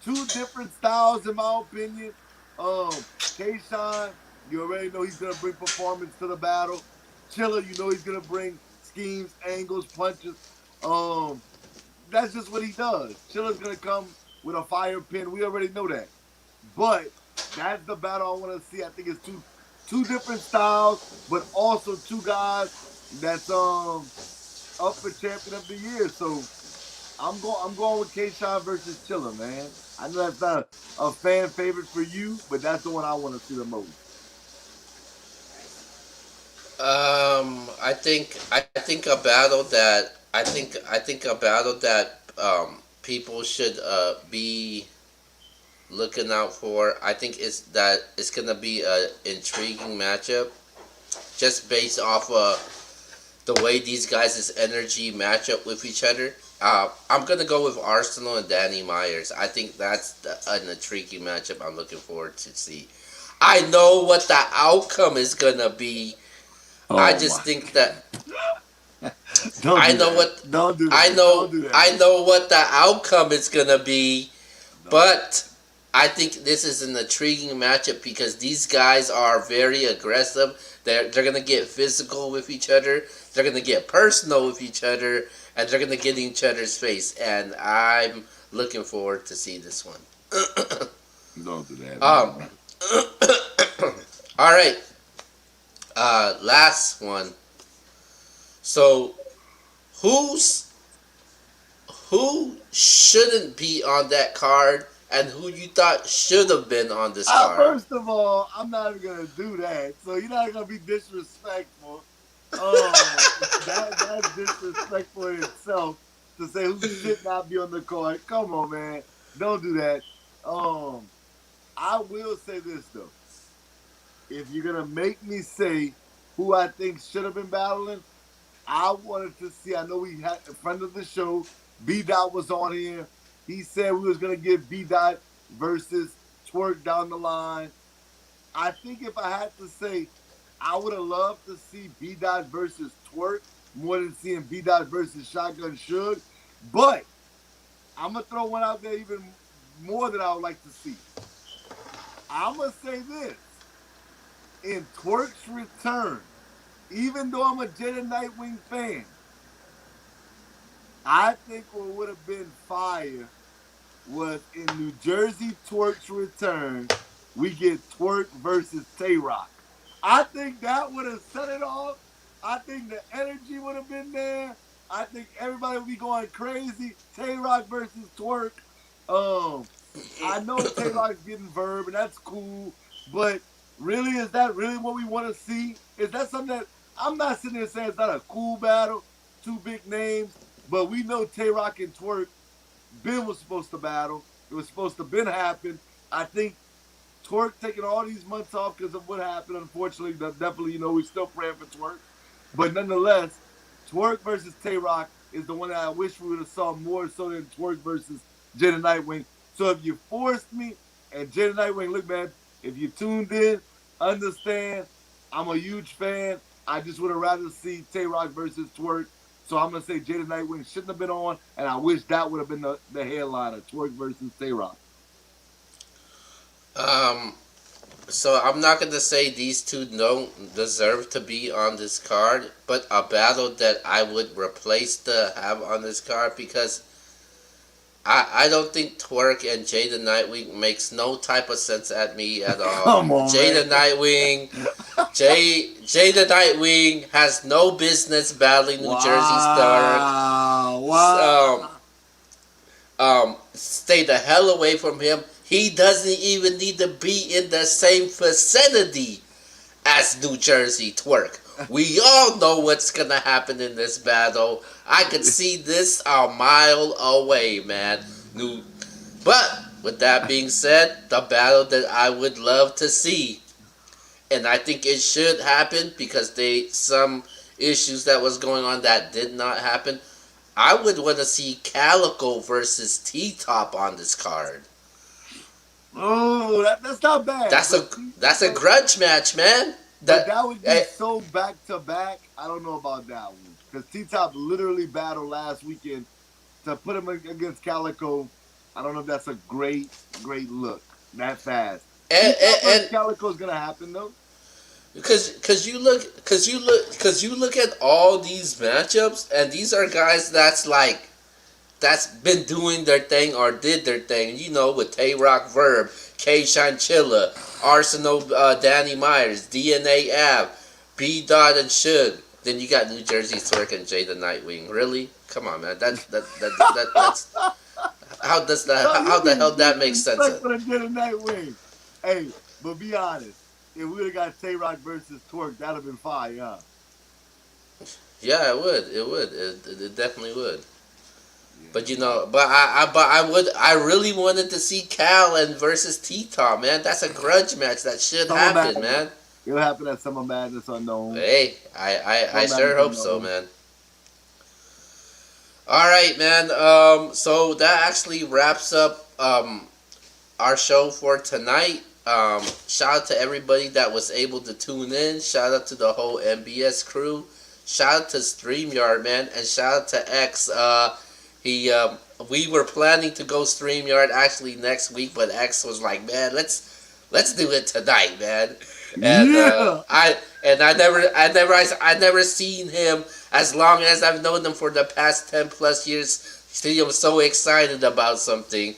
Two different styles, in my opinion. K Shine, you already know he's gonna bring performance to the battle. Chiller, you know he's gonna bring schemes, angles, punches. Um, that's just what he does. Chiller's gonna come with a fire pin. We already know that. But that's the battle I want to see. I think it's two different styles, but also two guys that's up for champion of the year. So I'm going with K Shine versus Chiller, man. I know that's not a fan favorite for you, but that's the one I want to see the most. I think a battle that I think a battle that people should be looking out for. I think is that it's gonna be a intriguing matchup, just based off the way these guys' energy match up with each other. I'm gonna go with Arsenal and Danny Myers. I think that's an intriguing matchup. I'm looking forward to see. I know what the outcome is gonna be. I Oh just my! think that Don't I do know that. what Don't do I that. Don't know. do that. I know what the outcome is gonna be, No. but I think this is an intriguing matchup because these guys are very aggressive. They're gonna get physical with each other. They're gonna get personal with each other, and they're gonna get in each other's face. And I'm looking forward to see this one. Don't do that, um. man. All right. Last one. So who's who shouldn't be on that card, and who you thought should have been on this card? First of all, I'm not even gonna do that. So you're not gonna be disrespectful. That's disrespectful in itself to say who should not be on the card. Come on, man. Don't do that. Um, I will say this though. If you're gonna make me say who I think should have been battling, I wanted to see. I know we had a friend of the show, B Dot was on here. He said we was gonna get B Dot versus Twerk down the line. I think if I had to say, I would have loved to see B Dot versus Twerk more than seeing B Dot versus Shotgun Suge. But I'm gonna throw one out there even more that I would like to see. I'm gonna say this: in Twerk's return, even though I'm a Jada Nightwing fan, I think what would have been fire was in New Jersey Twerk's return, we get Twerk versus Tay Rock. I think that would have set it off. I think the energy would have been there. I think everybody would be going crazy. Tay Rock versus Twerk. Um, I know Tay Rock's getting verb, and that's cool. But really, is that really what we want to see? Is that something that I'm not sitting there saying it's not a cool battle, two big names, but we know Tay Rock and Twerk Ben was supposed to battle. It was supposed to Ben happen. I think Twerk taking all these months off because of what happened. Unfortunately, definitely, we're still praying for Twerk. But nonetheless, Twerk versus Tay Rock is the one that I wish we would have saw more so than Twerk versus Jada Nightwing. So if you forced me and Jada Nightwing, look, man, if you tuned in, understand, I'm a huge fan. I just would have rather see Tay Rock versus Twerk. So I'm gonna say Jada Nightwing shouldn't have been on, and I wish that would have been the headliner, Twerk versus Tay Rock. Um, so I'm not gonna say these two don't deserve to be on this card, but a battle that I would replace to have on this card because I don't think Twerk and Jada Nightwing makes no type of sense at me at all. Come on, man. Jada Nightwing has no business battling New Jersey Stark. Wow. Stay the hell away from him. He doesn't even need to be in the same vicinity as New Jersey Twerk. We all know what's gonna happen in this battle. I could see this a mile away, man. But with that being said, the battle that I would love to see, and I think it should happen because some issues that was going on that did not happen. I would want to see Calico versus T Top on this card. Oh, that's not bad. That's a grudge match, man. But that would be so back to back. I don't know about that one because T Top literally battled last weekend to put him against Calico. I don't know if that's a great look that fast. And Calico is gonna happen though. Because you look at all these matchups, and these are guys that's been doing their thing or did their thing. You know, with Tay Rock Verb, K Shanchilla, Arsenal, Danny Myers, DNA Ab, B Dot and Suge. Then you got New Jersey Twerk and Jay the Nightwing. Really? Come on, man. That's how the hell that makes sense? Nightwing. Hey, but be honest. If we would have got Tay Rock versus Twerk, that'd have been fire, huh? Yeah, it would. It would. It definitely would. Yeah, But you man. know, I really wanted to see Cal and versus T Top, man. That's a grudge match that should Summer happen, Madness. man. It'll happen at Summer Madness unknown. Hey, I Summer sure Madness hope so, unknown. man. All right, man. So that actually wraps up our show for tonight. Shout out to everybody that was able to tune in. Shout out to the whole NBS crew. Shout out to StreamYard, man, and shout out to X. He we were planning to go StreamYard actually next week, but X was like, man, let's do it tonight, man. And Yeah. I never seen him as long as I've known him for the past 10 plus years. See him so excited about something.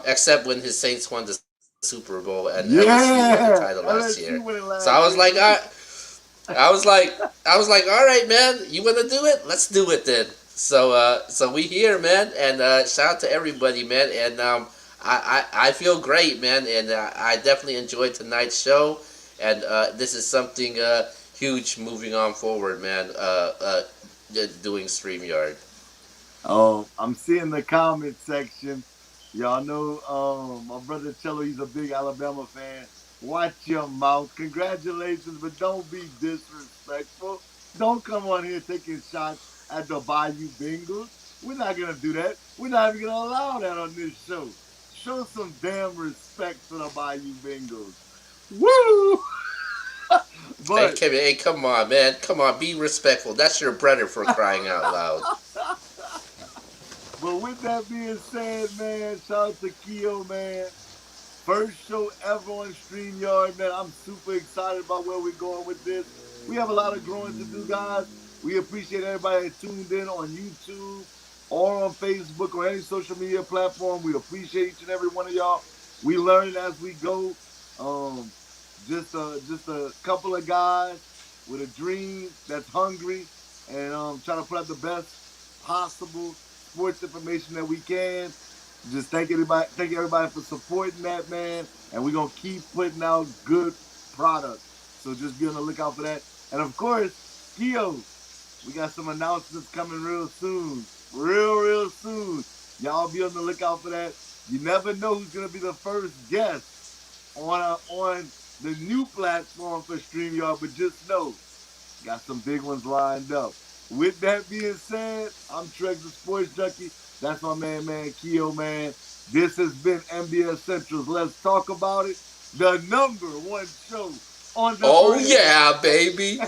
Except when his Saints won the Super Bowl and LSU won the title Yeah. last year. LSU winning So last year. I was like, all right, man, you want to do it? Let's do it then. So we here, man, and shout out to everybody, man, and I feel great, man, and I definitely enjoyed tonight's show, and this is something huge moving on forward, man. Doing StreamYard. I'm seeing the comment section. Y'all know my brother Cello, he's a big Alabama fan. Watch your mouth. Congratulations, but don't be disrespectful. Don't come on here taking shots at the Bayou Bengals. We're not gonna do that. We're not even gonna allow that on this show. Show some damn respect for the Bayou Bengals. Woo! But Hey, come on, man, come on, be respectful. That's your brother for crying out loud. but with that being said, man, shout out to Keo, man. First show ever on StreamYard, man. I'm super excited about where we're going with this. We have a lot of growing to do, guys. We appreciate everybody that tuned in on YouTube or on Facebook or any social media platform. We appreciate each and every one of y'all. We learn as we go. Um, just a couple of guys with a dream that's hungry and trying to put out the best possible sports information that we can. Just thank everybody for supporting that, man. And we're gonna keep putting out good product. So just be on the lookout for that. And of course, Keo, we got some announcements coming real soon. Real soon. Y'all be on the lookout for that. You never know who's gonna be the first guest on the new platform for StreamYard, but just know, got some big ones lined up. With that being said, I'm Trex the Sports Junkie. That's my man Keo, man. This has been NBS Central's Let's Talk About It, the #1 show on the Oh brand. yeah, baby!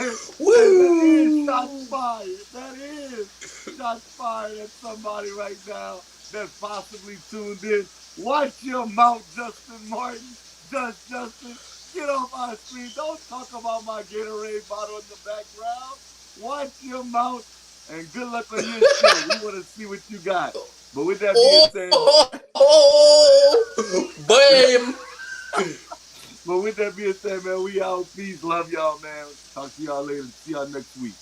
And that is Woo! shots fired. That is shots fired at somebody right now that possibly tuned in. Watch your mouth, Justin Martin. Justin, get off our screen. Don't talk about my Gatorade bottle in the background. Watch your mouth and good luck on your show. We want to see what you got. But with that being said, Bam! but with that being said, man, we out. Peace, love y'all, man. Talk to y'all later. See y'all next week.